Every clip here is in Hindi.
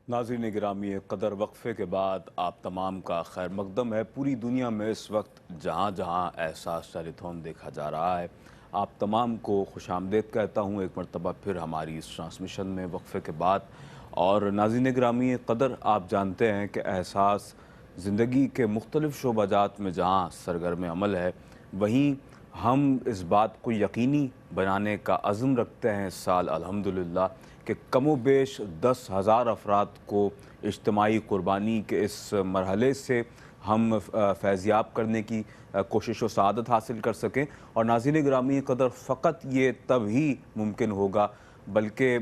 नाज़रीन गिरामी कदर वक्फ़े के बाद आप तमाम का खैर मकदम है। पूरी दुनिया में इस वक्त जहाँ जहाँ एहसास टेलीथॉन देखा जा रहा है, आप तमाम को खुशामदीद कहता हूँ एक मरतबा फिर हमारी इस ट्रांसमिशन में वक्फ़े के बाद। और नाज़रीन गिरामी कदर, आप जानते हैं कि एहसास ज़िंदगी के मुख्तलिफ़ शोबाजात में जहाँ सरगर्म अमल है, वहीं हम इस बात को यकीनी बनाने का अज़्म रखते हैं इस साल अल्हम्दुलिल्लाह कि कमोबेश 10,000 अफराद को इज्तिमाई कुर्बानी के इस मरहले से हम फैज़याब करने की कोशिश व सआदत हासिल कर सकें। और नाज़रीन गिरामी कदर, फ़कत ये तब ही मुमकिन होगा, बल्कि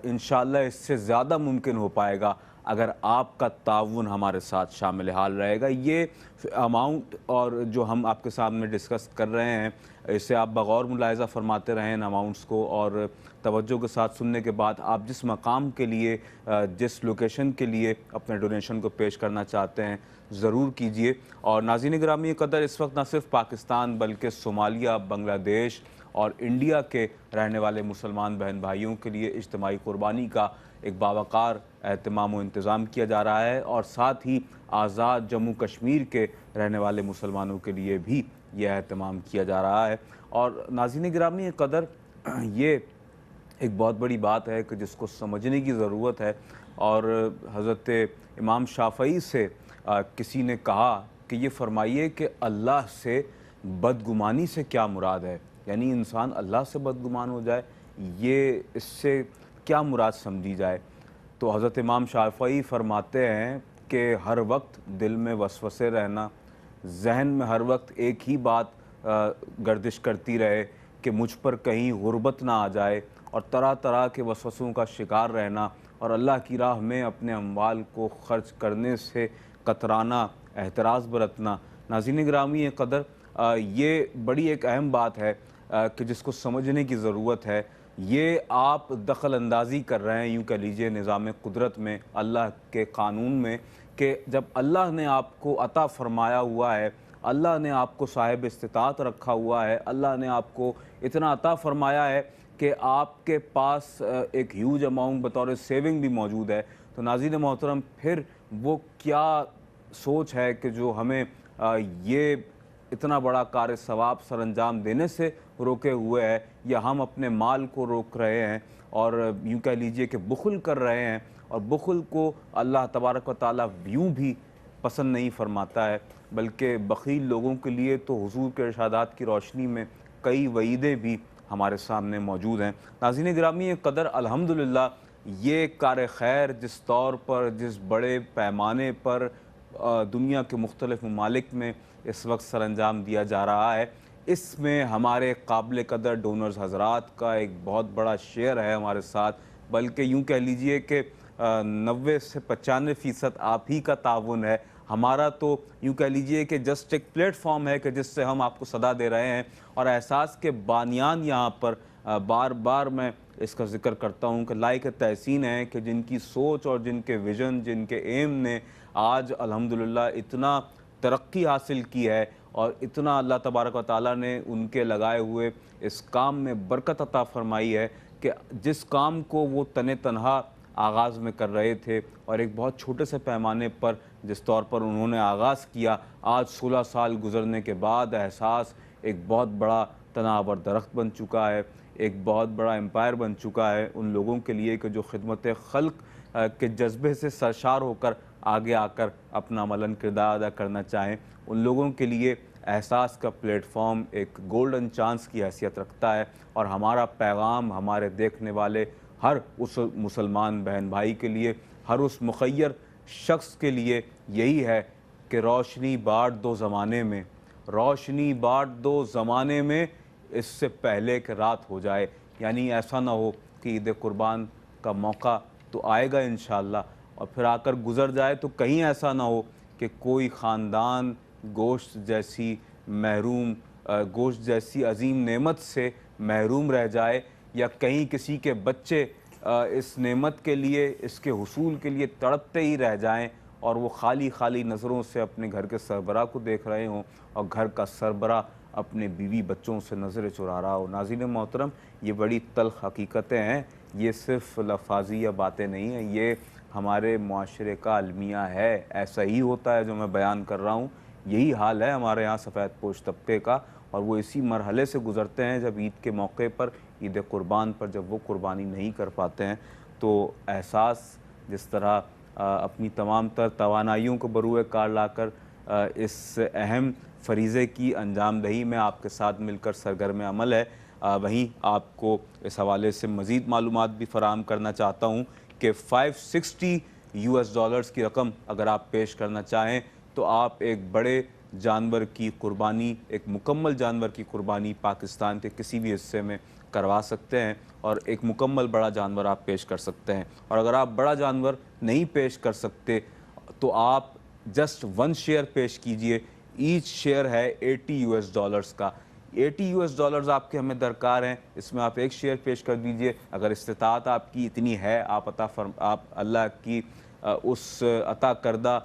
इंशाअल्लाह इससे ज़्यादा मुमकिन हो पाएगा अगर आपका ताउन हमारे साथ शामिल हाल रहेगा। ये अमाउंट और जो हम आपके सामने डिस्कस कर रहे हैं, इसे आप बगौर मुलाहिज़ा फरमाते रहें इन अमाउंट्स को, और तवज्जो के साथ सुनने के बाद आप जिस मकाम के लिए, जिस लोकेशन के लिए अपने डोनेशन को पेश करना चाहते हैं, ज़रूर कीजिए। और नाज़रीन गिरामी कदर, इस वक्त न सिर्फ पाकिस्तान बल्कि सोमालिया, बांग्लादेश और इंडिया के रहने वाले मुसलमान बहन भाइयों के लिए इज्तिमाई कुर्बानी का एक बावकार एहतमाम व इंतज़ाम किया जा रहा है, और साथ ही आज़ाद जम्मू कश्मीर के रहने वाले मुसलमानों के लिए भी यह एहतमाम किया जा रहा है। और नाज़रीन गिरामी कदर, ये एक बहुत बड़ी बात है कि जिसको समझने की ज़रूरत है। और हज़रत इमाम शाफ़ई से किसी ने कहा कि ये फ़रमाइए कि अल्लाह से बदगुमानी से क्या मुराद है, यानी इंसान अल्लाह से बदगुमान हो जाए, ये इससे क्या मुराद समझी जाए। तो हज़रत इमाम शाफ़ई फ़रमाते हैं कि हर वक्त दिल में वसवसे रहना, जहन में हर वक्त एक ही बात गर्दिश करती रहे कि मुझ पर कहीं गुर्बत ना आ जाए, और तरह तरह के वसवसों का शिकार रहना, और अल्लाह की राह में अपने अम्वाल को ख़र्च करने से कतराना, एहतराज़ बरतना। नाज़रीन गिरामी कदर, ये बड़ी एक अहम बात है कि जिसको समझने की ज़रूरत है। ये आप दखल अंदाज़ी कर रहे हैं, यूँ कह लीजिए, निज़ाम कुदरत में, अल्लाह के क़ानून में, कि जब अल्लाह ने आपको अता फ़रमाया हुआ है, अल्लाह ने आपको साहिब इस्तिताअत रखा हुआ है, अल्लाह ने आपको इतना अता फ़रमाया है कि आपके पास एक ह्यूज अमाउंट बतौर सेविंग भी मौजूद है, तो नाज़रीन मोहतरम, फिर वो क्या सोच है कि जो हमें ये इतना बड़ा कार्य सवाब सरअंजाम देने से रोके हुए है, या हम अपने माल को रोक रहे हैं और यूँ कह लीजिए कि बुख़्ल कर रहे हैं। और बुख़्ल को अल्लाह तबारक व तआला यूँ भी पसंद नहीं फरमाता है, बल्कि बख़ील लोगों के लिए तो हुज़ूर के इरशादात की रोशनी में कई वईदें भी हमारे सामने मौजूद हैं। नाज़रीन गिरामी कदर, अल्हम्दुलिल्लाह ये कार्य खैर जिस तौर पर, जिस बड़े पैमाने पर दुनिया के मुख्तलिफ़ ममालिक में इस वक्त सरअंजाम दिया जा रहा है, इसमें हमारे काबिल कदर डोनर्स हज़रात का एक बहुत बड़ा शेयर है हमारे साथ। बल्कि यूँ कह लीजिए कि 90 से 95% आप ही का ताउन है। हमारा तो यूँ कह लीजिए कि जस्ट एक प्लेटफॉर्म है कि जिससे हम आपको सदा दे रहे हैं। और एहसास के बानियान यहाँ पर बार बार मैं इसका ज़िक्र करता हूँ कि लायक तहसीन है कि जिनकी सोच और जिनके विज़न, जिनके एम ने आज अल्हम्दुलिल्लाह इतना तरक्की हासिल की है, और इतना अल्लाह तबारक व तआला ने उनके लगाए हुए इस काम में बरकत अता फ़रमाई है कि जिस काम को वो तने तनहा आगाज़ में कर रहे थे, और एक बहुत छोटे से पैमाने पर जिस तौर पर उन्होंने आगाज़ किया, आज 16 साल गुज़रने के बाद एहसास एक बहुत बड़ा तनावर दरख्त बन चुका है, एक बहुत बड़ा एम्पायर बन चुका है उन लोगों के लिए कि जो खिदमत खल्क के जज्बे से सरशार होकर आगे आकर अपना अमलन किरदार अदा करना चाहें। उन लोगों के लिए एहसास का प्लेटफॉर्म एक गोल्डन चांस की हैसियत रखता है, और हमारा पैगाम हमारे देखने वाले हर उस मुसलमान बहन भाई के लिए, हर उस मुख़य्यर शख्स के लिए यही है कि रोशनी बाँट दो ज़माने में, रोशनी बाँट दो ज़माने में, इससे पहले कि रात हो जाए। यानी ऐसा ना हो कि ईद कुर्बान का मौका तो आएगा इंशाअल्लाह, और फिर आकर गुज़र जाए, तो कहीं ऐसा ना हो कि कोई ख़ानदान गोश्त जैसी महरूम गोश्त जैसी अज़ीम नेमत से महरूम रह जाए, या कहीं किसी के बच्चे इस नेमत के लिए, इसके हुसूल के लिए तड़पते ही रह जाएं, और वो खाली खाली नज़रों से अपने घर के सरबराह को देख रहे हों, और घर का सरबराह अपने बीवी बच्चों से नज़रें चुरा रहा हो। नाज़रीन मोहतरम, ये बड़ी तल्ख़ हकीकतें हैं, ये सिर्फ़ लफाजी या बातें नहीं हैं, ये हमारे मुआशरे का अलमिया है, ऐसा ही होता है जो मैं बयान कर रहा हूँ। यही हाल है हमारे यहाँ सफ़ेद पोश तबके का, और वो इसी मरहले से गुज़रते हैं जब ईद के मौके पर, ईद कुर्बान पर जब वो कुर्बानी नहीं कर पाते हैं, तो एहसास जिस तरह अपनी तमाम तर तवानाइयों को बरूए कार लाकर इस अहम फ़रीज़े की अंजामदही में आपके साथ मिलकर सरगर्म अमल है। वहीं आपको इस हवाले से मज़ीद मालूमात भी फ़राहम करना चाहता हूँ कि 560 यूएस डॉलर्स की रकम अगर आप पेश करना चाहें तो आप एक बड़े जानवर की कुर्बानी, एक मुकम्मल जानवर की कुर्बानी पाकिस्तान के किसी भी हिस्से में करवा सकते हैं, और एक मुकम्मल बड़ा जानवर आप पेश कर सकते हैं। और अगर आप बड़ा जानवर नहीं पेश कर सकते तो आप जस्ट 1 शेयर पेश कीजिए। ईच शेयर है 80 यूएस डॉलर्स का। 80 यूएस डॉलर्स आपके हमें दरकार हैं, इसमें आप एक शेयर पेश कर दीजिए। अगर इस्तिताअत आपकी इतनी है, आप अल्लाह की उस अता करदा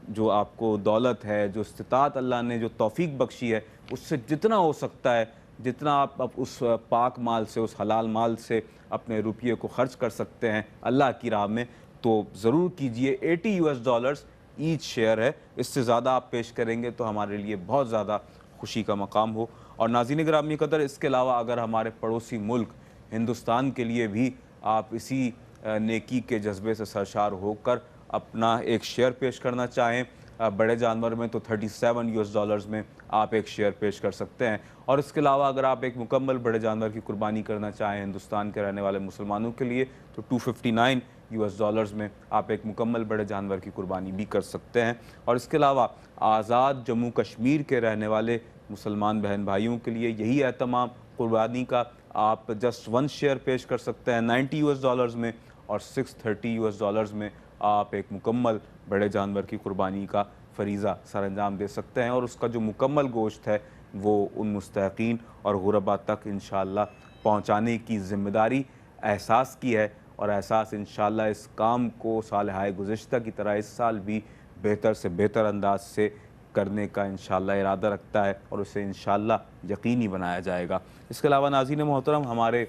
जो आपको दौलत है, जो इस्तिताअत अल्लाह ने जो तौफीक बख्शी है, उससे जितना हो सकता है, जितना आप उस पाक माल से, उस हलाल माल से अपने रुपये को खर्च कर सकते हैं अल्लाह की राह में, तो ज़रूर कीजिए। 80 यूएस डॉलर्स ईच शेयर है। इससे ज़्यादा आप पेश करेंगे तो हमारे लिए बहुत ज़्यादा खुशी का मकाम हो। और नाज़रीन गिरामी कदर, इसके अलावा अगर हमारे पड़ोसी मुल्क हिंदुस्तान के लिए भी आप इसी नेकी के जज्बे से सरशार होकर अपना एक शेयर पेश करना चाहें बड़े जानवर में, तो 37 यूएस डॉलर्स में आप एक शेयर पेश कर सकते हैं। और इसके अलावा अगर आप एक मुकम्मल बड़े जानवर की कुर्बानी करना चाहें हिंदुस्तान के रहने वाले मुसलमानों के लिए, तो 259 यूएस डॉलर्स में आप एक मुकम्मल बड़े जानवर की कुर्बानी भी कर सकते हैं। और इसके अलावा आज़ाद जम्मू कश्मीर के रहने वाले मुसलमान बहन भाइयों के लिए यही एहतमाम कुर्बानी का, आप जस्ट 1 शेयर पेश कर सकते हैं 90 यूएस डॉलर्स में, और 630 यूएस डॉलर्स में आप एक मुकम्मल बड़े जानवर की कुर्बानी का फ़रीज़ा सरअंजाम दे सकते हैं। और उसका जो मुकम्मल गोश्त है वो उन मुस्तहिक़ीन और गुरबा तक इंशाअल्लाह पहुँचाने की ज़िम्मेदारी एहसास की है, और एहसास इंशाअल्लाह इस काम को साल-ए गुज़िश्ता की तरह इस साल भी बेहतर से बेहतर अंदाज से करने का इंशाअल्लाह इरादा रखता है, और उसे इंशाअल्लाह यकीनी बनाया जाएगा। इसके अलावा नाज़रीन मोहतरम, हमारे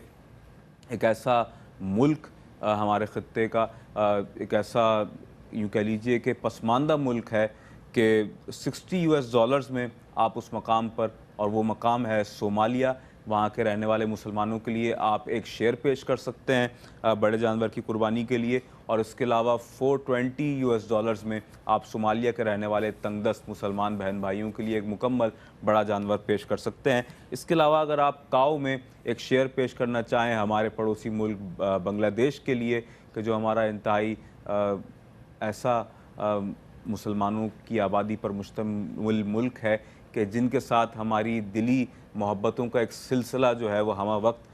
एक ऐसा मुल्क, हमारे ख़ित्ते का एक ऐसा यूँ कह लीजिए कि पसमानदा मुल्क है कि 60 यूएस डॉलर्स में आप उस मकाम पर, और वो मकाम है सोमालिया, वहाँ के रहने वाले मुसलमानों के लिए आप एक शेयर पेश कर सकते हैं बड़े जानवर की कुर्बानी के लिए। और इसके अलावा 420 यूएस डॉलर्स में आप सोमालिया के रहने वाले तंगदस्त मुसलमान बहन भाइयों के लिए एक मुकम्मल बड़ा जानवर पेश कर सकते हैं। इसके अलावा अगर आप काओ में एक शेयर पेश करना चाहें हमारे पड़ोसी मुल्क बांग्लादेश के लिए, कि जो हमारा इंतहाई ऐसा मुसलमानों की आबादी पर मुश्तमिल मुल्क है कि जिनके साथ हमारी दिली मोहब्बतों का एक सिलसिला जो है वो हमा वक्त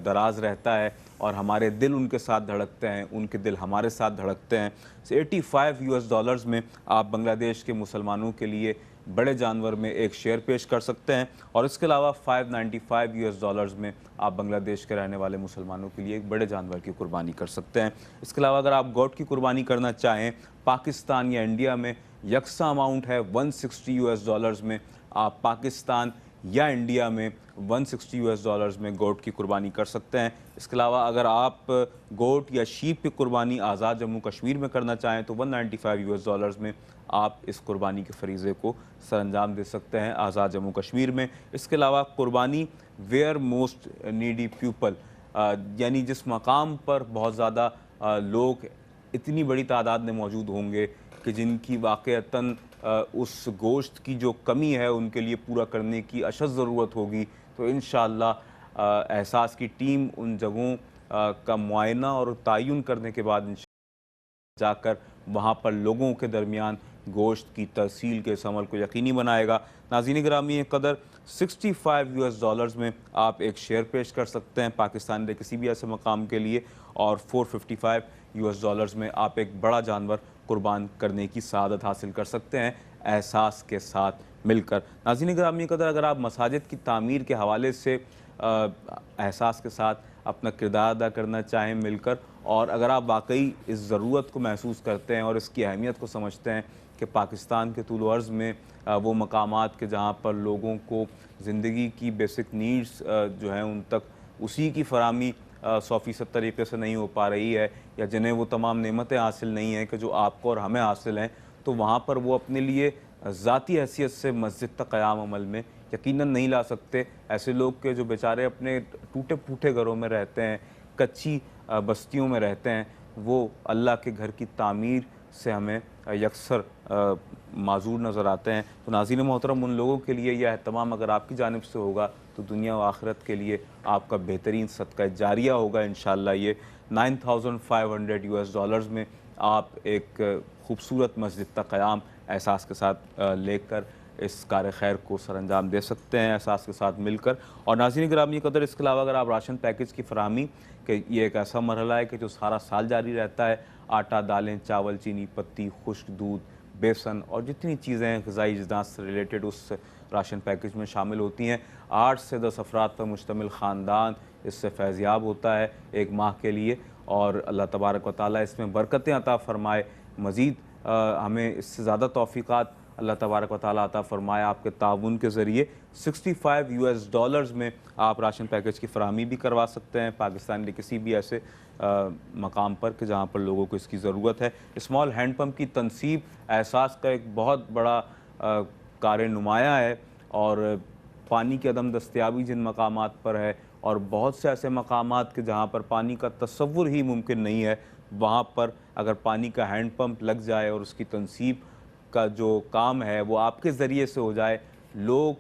दराज रहता है, और हमारे दिल उनके साथ धड़कते हैं, उनके दिल हमारे साथ धड़कते हैं। 85 यूएस डॉलर्स में आप बांग्लादेश के मुसलमानों के लिए बड़े जानवर में एक शेयर पेश कर सकते हैं। और इसके अलावा 595 यूएस डॉलर्स में आप बांग्लादेश के रहने वाले मुसलमानों के लिए एक बड़े जानवर की कुर्बानी कर सकते हैं। इसके अलावा अगर आप गोट की कुर्बानी करना चाहें पाकिस्तान या इंडिया में, यकसा अमाउंट है 160 यूएस डॉलर्स में। आप पाकिस्तान या इंडिया में 160 यूएस डॉलर्स में गोट की कुर्बानी कर सकते हैं। इसके अलावा अगर आप गोट या शीप की कुर्बानी आज़ाद जम्मू कश्मीर में करना चाहें तो 195 यूएस डॉलर्स में आप इस कुर्बानी के फरीज़े को सरअंजाम दे सकते हैं आज़ाद जम्मू कश्मीर में। इसके अलावा कुर्बानी वेयर मोस्ट नीडी पीपल, यानी जिस मकाम पर बहुत ज़्यादा लोग इतनी बड़ी तादाद में मौजूद होंगे कि जिनकी वाक़अतन उस गोश्त की जो कमी है उनके लिए पूरा करने की अशद ज़रूरत होगी, तो इंशाअल्लाह एहसास की टीम उन जगहों का मुआयना और तयन करने के बाद जाकर वहाँ पर लोगों के दरमियान गोश्त की तहसील के इस अमल को यकीनी बनाएगा। नाज़रीन गिरामी कदर, 65 यूएस डॉलर्स में आप एक शेयर पेश कर सकते हैं पाकिस्तान के किसी भी ऐसे मकाम के लिए, और 455 यूएस डॉलर्स में आप एक बड़ा जानवर कुर्बान करने की सआदत हासिल कर सकते हैं एहसास के साथ मिलकर। नाज़रीन गिरामी कदर, अगर आप मसाजिद की तामीर के हवाले से एहसास के साथ अपना किरदार अदा करना चाहें मिलकर, और अगर आप वाकई इस ज़रूरत को महसूस करते हैं और इसकी अहमियत को समझते हैं कि पाकिस्तान के तूल अर्ज़ में वो मकामात के जहाँ पर लोगों को ज़िंदगी की बेसिक नीड्स जो हैं उन तक उसी की फराहमी 100% तरीके से नहीं हो पा रही है, या जिन्हें वो तमाम नेमतें हासिल नहीं हैं कि जो आपको और हमें हासिल हैं, तो वहाँ पर वो अपने लिए ज़ाती हैसियत से मस्जिद तक क़याम अमल में यकीनन नहीं ला सकते। ऐसे लोग के जो बेचारे अपने टूटे-फूटे घरों में रहते हैं, कच्ची बस्तियों में रहते हैं, वो अल्लाह के घर की तामीर से हमें यकसर माज़ूर नज़र आते हैं। तो नाज़रीन मोहतरम, उन लोगों के लिए यह एहतमाम अगर आपकी जानिब से होगा तो दुनिया व आखिरत के लिए आपका बेहतरीन सदका जारिया होगा इंशाअल्लाह। ये $9,500 में आप एक खूबसूरत मस्जिद का क़याम एहसास के साथ लेकर इस कार खैर को सरअंजाम दे सकते हैं एहसास के साथ मिलकर। और नाज़रीन गिरामी कदर, इसके अलावा अगर आप राशन पैकेज की फ़राहमी कि ये एक ऐसा मरहला है कि जो सारा साल जारी रहता है। आटा, दालें, चावल, चीनी, पत्ती, खुश्क दूध, बेसन और जितनी चीज़ें ग़िज़ाई अजनास से रिलेटेड उस राशन पैकेज में शामिल होती हैं। 8 से 10 अफराद पर मुश्तमिल ख़ानदान इससे फैज़याब होता है एक माह के लिए। और अल्लाह तबारक व तआला इसमें बरकतें अता फ़रमाए। मज़ीद हमें इससे ज़्यादा तौफ़ीक़ात अल्लाह तबारक व तआला अता फ़रमाए। आपके ताउन के ज़रिए $65 में आप राशन पैकेज की फ़राहमी भी करवा सकते हैं पाकिस्तान के किसी भी ऐसे मकाम पर कि जहाँ पर लोगों को इसकी ज़रूरत है। स्मॉल हैंड पम्प की तनसीब एहसास का एक बहुत बड़ा कार नुमाया है। और पानी की अदम दस्तयाबी जिन मकामात पर है, और बहुत से ऐसे मकामात के जहाँ पर पानी का तसव्वुर ही मुमकिन नहीं है, वहाँ पर अगर पानी का हैंड पम्प लग जाए और उसकी तनसीब का जो काम है वो आपके ज़रिए से हो जाए, लोग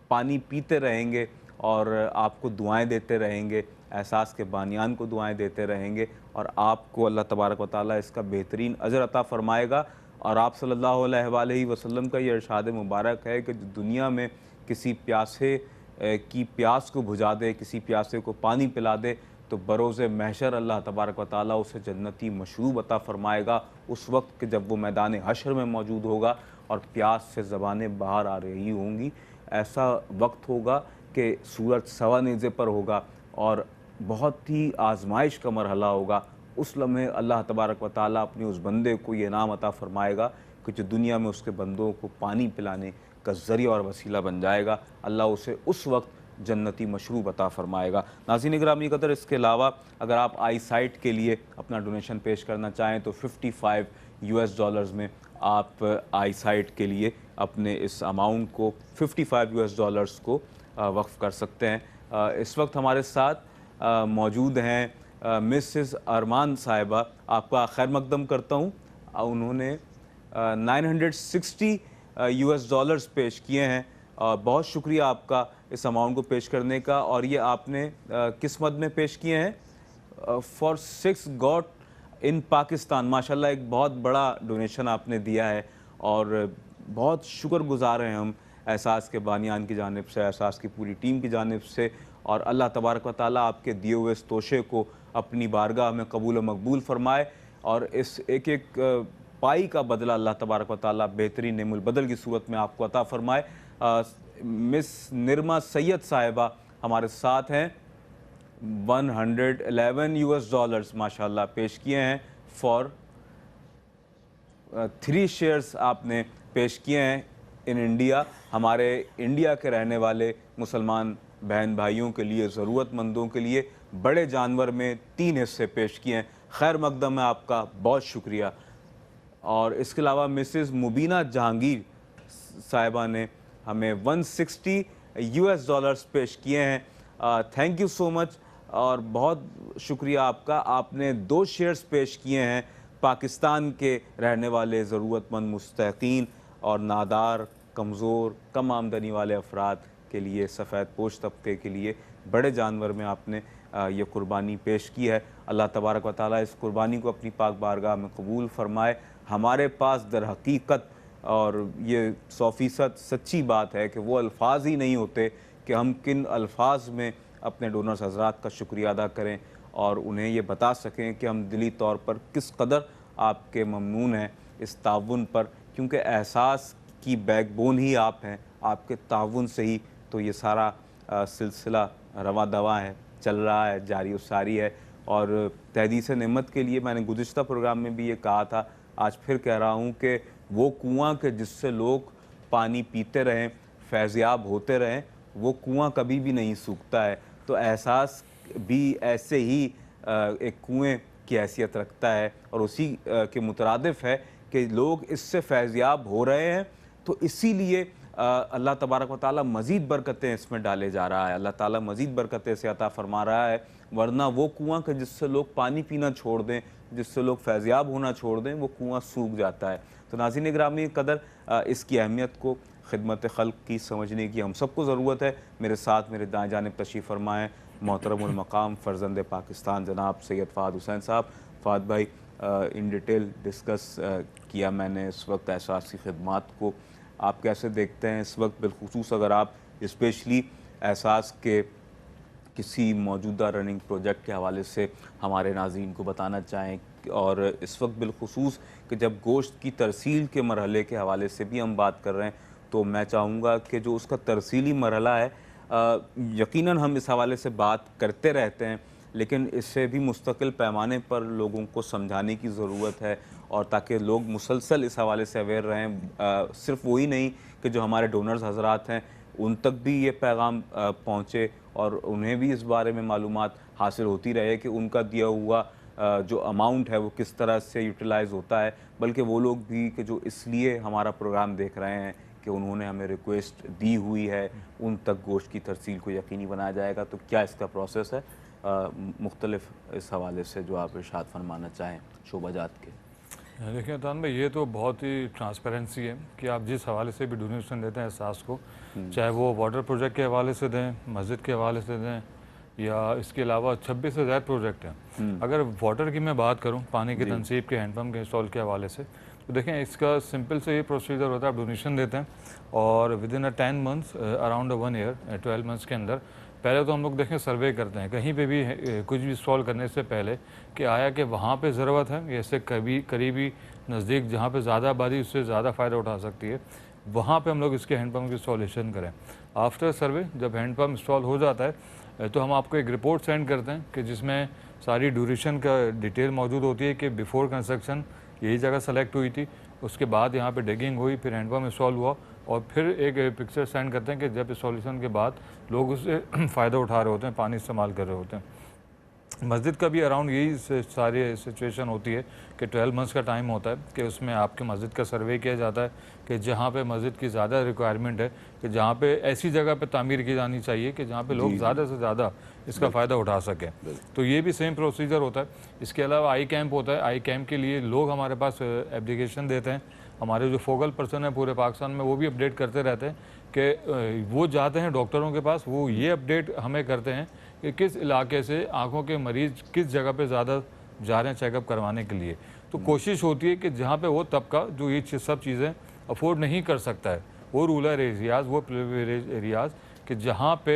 पानी पीते रहेंगे और आपको दुआएं देते रहेंगे, एहसास के बानियान को दुआएं देते रहेंगे, और आपको अल्लाह तबारक व तआला इसका बेहतरीन अजर अता फ़रमाएगा। और आप सल्लल्लाहु अलैहि वसल्लम का ये इरशाद मुबारक है कि जो दुनिया में किसी प्यासे की प्यास को बुझा दे, किसी प्यासे को पानी पिला दे, तो बरोज़े महशर अल्लाह तबारक व तआला उसे जन्नती मशरूब अता फ़रमाएगा। उस वक्त के जब वो मैदान हशर में मौजूद होगा और प्यास से ज़बानें बाहर आ रही होंगी, ऐसा वक्त होगा कि सूरज सवा नेज़े पर होगा और बहुत ही आजमाइश का मरहला होगा। उस लम्हे अल्लाह तबारक व तआला अपने उस बंदे को ये इनाम अता फ़रमाएगा कि जो दुनिया में उसके बंदों को पानी पिलाने का ज़रिया और वसीला बन जाएगा। अल्लाह उसे उस वक्त जन्नती मशरूब अता फ़रमाएगा। नाज़रीन गिरामी कदर, इसके अलावा अगर आप आई साइट के लिए अपना डोनेशन पेश करना चाहें तो $55 में आप आई साइट के लिए अपने इस अमाउंट को $55 को वक्फ़ कर सकते हैं। इस वक्त हमारे साथ मौजूद हैं मिसेस अरमान साहिबा। आपका खैर मकदम करता हूँ। उन्होंने $960 पेश किए हैं। बहुत शुक्रिया आपका इस अमाउंट को पेश करने का। और ये आपने किस मद में पेश किए हैं? For 6 got in Pakistan. माशाल्लाह, एक बहुत बड़ा डोनेशन आपने दिया है और बहुत शुक्रगुज़ार हैं हम एहसास के बानियान की जानिब से, एहसास की पूरी टीम की जानिब से। और अल्लाह तबारक व तआला आपके दिए हुए इस तोशे को अपनी बारगाह में कबूल व मकबूल फ़रमाए और इस एक एक पाई का बदला अल्लाह तबारक व तआला बेहतरीन नेमुल बदल की सूरत में आपको अता फ़रमाए। मिस निरमा सैयद साहिबा हमारे साथ हैं। $111 माशाल्लाह पेश किए हैं। फॉर 3 शेयर्स आपने पेश किए हैं इन इंडिया। हमारे इंडिया के रहने वाले मुसलमान बहन भाइयों के लिए, ज़रूरतमंदों के लिए बड़े जानवर में 3 हिस्से पेश किए हैं। खैर मकदम है आपका, बहुत शुक्रिया। और इसके अलावा मिसेस मुबीना जहांगीर साहिबा ने हमें $160 पेश किए हैं। थैंक यू सो मच और बहुत शुक्रिया आपका। आपने 2 शेयर्स पेश किए हैं पाकिस्तान के रहने वाले ज़रूरतमंद मुस्तहिक़ीन और नादार, कमज़ोर, कम आमदनी वाले अफराद के लिए, सफ़ेद पोश तबके के लिए बड़े जानवर में आपने ये कुर्बानी पेश की है। अल्लाह तबारक व तआला इस कुर्बानी को अपनी पाक बारगाह में कबूल फ़रमाए। हमारे पास दर हकीकत, और ये 100% सच्ची बात है कि वो अल्फाज ही नहीं होते कि हम किन अल्फाज में अपने डोनर्स हज़रात का शुक्रिया अदा करें और उन्हें ये बता सकें कि हम दिली तौर पर किस कदर आपके ममनून हैं इस ताउन पर, क्योंकि एहसास की बैकबोन ही आप हैं। आपके ताउन से ही तो ये सारा सिलसिला रवा दवा है, चल रहा है, जारी सारी है। और तहदीस नेमत के लिए मैंने गुज़िश्ता प्रोग्राम में भी ये कहा था, आज फिर कह रहा हूँ कि वो कुआं के जिससे लोग पानी पीते रहें, फैज़याब होते रहें, वो कुआं कभी भी नहीं सूखता है। तो एहसास भी ऐसे ही एक कुएं की हैसियत रखता है और उसी के मुतरादिफ है कि लोग इससे फैज़याब हो रहे हैं। तो इसीलिए अल्लाह तबारक व तआला मज़ीद बरकतें इसमें डाले जा रहा है, अल्लाह ताला मज़ीद बरकतें से अता फ़रमा रहा है। वरना वो कुआँ कि जिससे लोग पानी पीना छोड़ दें, जिससे लोग फैज़याब होना छोड़ दें, वो कुआँ सूख जाता है। तो नाज़रीन गिरामी कदर इसकी अहमियत को, खिदमत खल्क़ की समझने की हम सबको ज़रूरत है। मेरे साथ मेरे दाएँ जानिब तशरीफ़ फ़रमा है मोहतरमुल मक़ाम फ़र्ज़ंद पाकिस्तान जनाब सैयद फ़ाहद हुसैन साहब। फ़ाहद भाई, इन डिटेल डिस्कस किया मैंने इस वक्त एहसासी खिदमात को। आप कैसे देखते हैं इस वक्त, बिलखुसूस अगर आप स्पेशली एहसास के किसी मौजूदा रनिंग प्रोजेक्ट के हवाले से हमारे नाज़रीन को बताना चाहें, और इस वक्त बिलखुसूस कि जब गोश्त की तरसील के मरहले के हवाले से भी हम बात कर रहे हैं, तो मैं चाहूँगा कि जो उसका तरसीली मरहला है, यकीनन हम इस हवाले से बात करते रहते हैं, लेकिन इससे भी मुस्तकिल पैमाने पर लोगों को समझाने की ज़रूरत है, और ताकि लोग मुसलसल इस हवाले से अवेयर रहें। सिर्फ़ वही नहीं कि जो हमारे डोनर्स हज़रात हैं उन तक भी ये पैगाम पहुँचे और उन्हें भी इस बारे में मालूमात हासिल होती रहे कि उनका दिया हुआ जो अमाउंट है वो किस तरह से यूटिलाइज़ होता है। बल्कि वो लोग भी कि जो इसलिए हमारा प्रोग्राम देख रहे हैं कि उन्होंने हमें रिक्वेस्ट दी हुई है, उन तक गोश्त की तरसील को यकीनी बनाया जाएगा। तो क्या इसका प्रोसेस है, मुख्तलिफ इस हवाले से जो आप इरशाद फरमाना चाहें शोबाजात के? देखिए तान भाई, ये तो बहुत ही ट्रांसपेरेंसी है कि आप जिस हवाले से भी डोनेशन देते हैं एहसास को, चाहे वो वाटर प्रोजेक्ट के हवाले से दें, मस्जिद के हवाले से दें, या इसके अलावा 26 से ज़्यादा प्रोजेक्ट हैं। अगर वाटर की मैं बात करूं, पानी की तनसीब के, हैंडपम्प के इंस्टॉल के हवाले से, तो देखें इसका सिंपल से ये प्रोसीजर होता है। आप डोनेशन देते हैं और with in 10 months, around 1 year, 12 months के अंदर पहले तो हम लोग देखें सर्वे करते हैं कहीं पे भी कुछ भी इंस्टॉल करने से पहले कि आया कि वहाँ पे ज़रूरत है, जैसे कभी करीबी नज़दीक जहाँ पे ज़्यादा आबादी उससे ज़्यादा फ़ायदा उठा सकती है, वहाँ पे हम लोग इसके हैंडपम्प की इंस्टॉलेशन करें। आफ्टर सर्वे जब हैंडपम्प इंस्टॉल हो जाता है तो हम आपको एक रिपोर्ट सेंड करते हैं कि जिसमें सारी ड्यूरेशन का डिटेल मौजूद होती है कि बिफोर कंस्ट्रक्शन यही जगह सेलेक्ट हुई थी, उसके बाद यहाँ पे डिगिंग हुई, फिर हैंडपम्प इंस्टॉल हुआ, और फिर एक पिक्चर सेंड करते हैं कि जब इंस्टॉलेशन के बाद लोग उससे फ़ायदा उठा रहे होते हैं, पानी इस्तेमाल कर रहे होते हैं। मस्जिद का भी अराउंड यही सारी सिचुएशन होती है कि 12 मंथ्स का टाइम होता है कि उसमें आपके मस्जिद का सर्वे किया जाता है कि जहाँ पे मस्जिद की ज़्यादा रिक्वायरमेंट है, कि जहाँ पे ऐसी जगह पे तामीर की जानी चाहिए कि जहाँ पे लोग ज़्यादा से ज़्यादा इसका फ़ायदा उठा सकें। तो ये भी सेम प्रोसीजर होता है। इसके अलावा आई कैंप होता है। आई कैंप के लिए लोग हमारे पास एप्लीकेशन देते हैं। हमारे जो फोकल पर्सन है पूरे पाकिस्तान में, वो भी अपडेट करते रहते हैं कि वो जाते हैं डॉक्टरों के पास, वो ये अपडेट हमें करते हैं कि किस इलाके से आँखों के मरीज़ किस जगह पे ज़्यादा जा रहे हैं चेकअप करवाने के लिए। तो कोशिश होती है कि जहाँ पे वो तबका जो ये सब चीज़ें अफोर्ड नहीं कर सकता है, वो रूरल एरियाज़, वो प्रिविलेज एरियाज़, कि जहाँ पे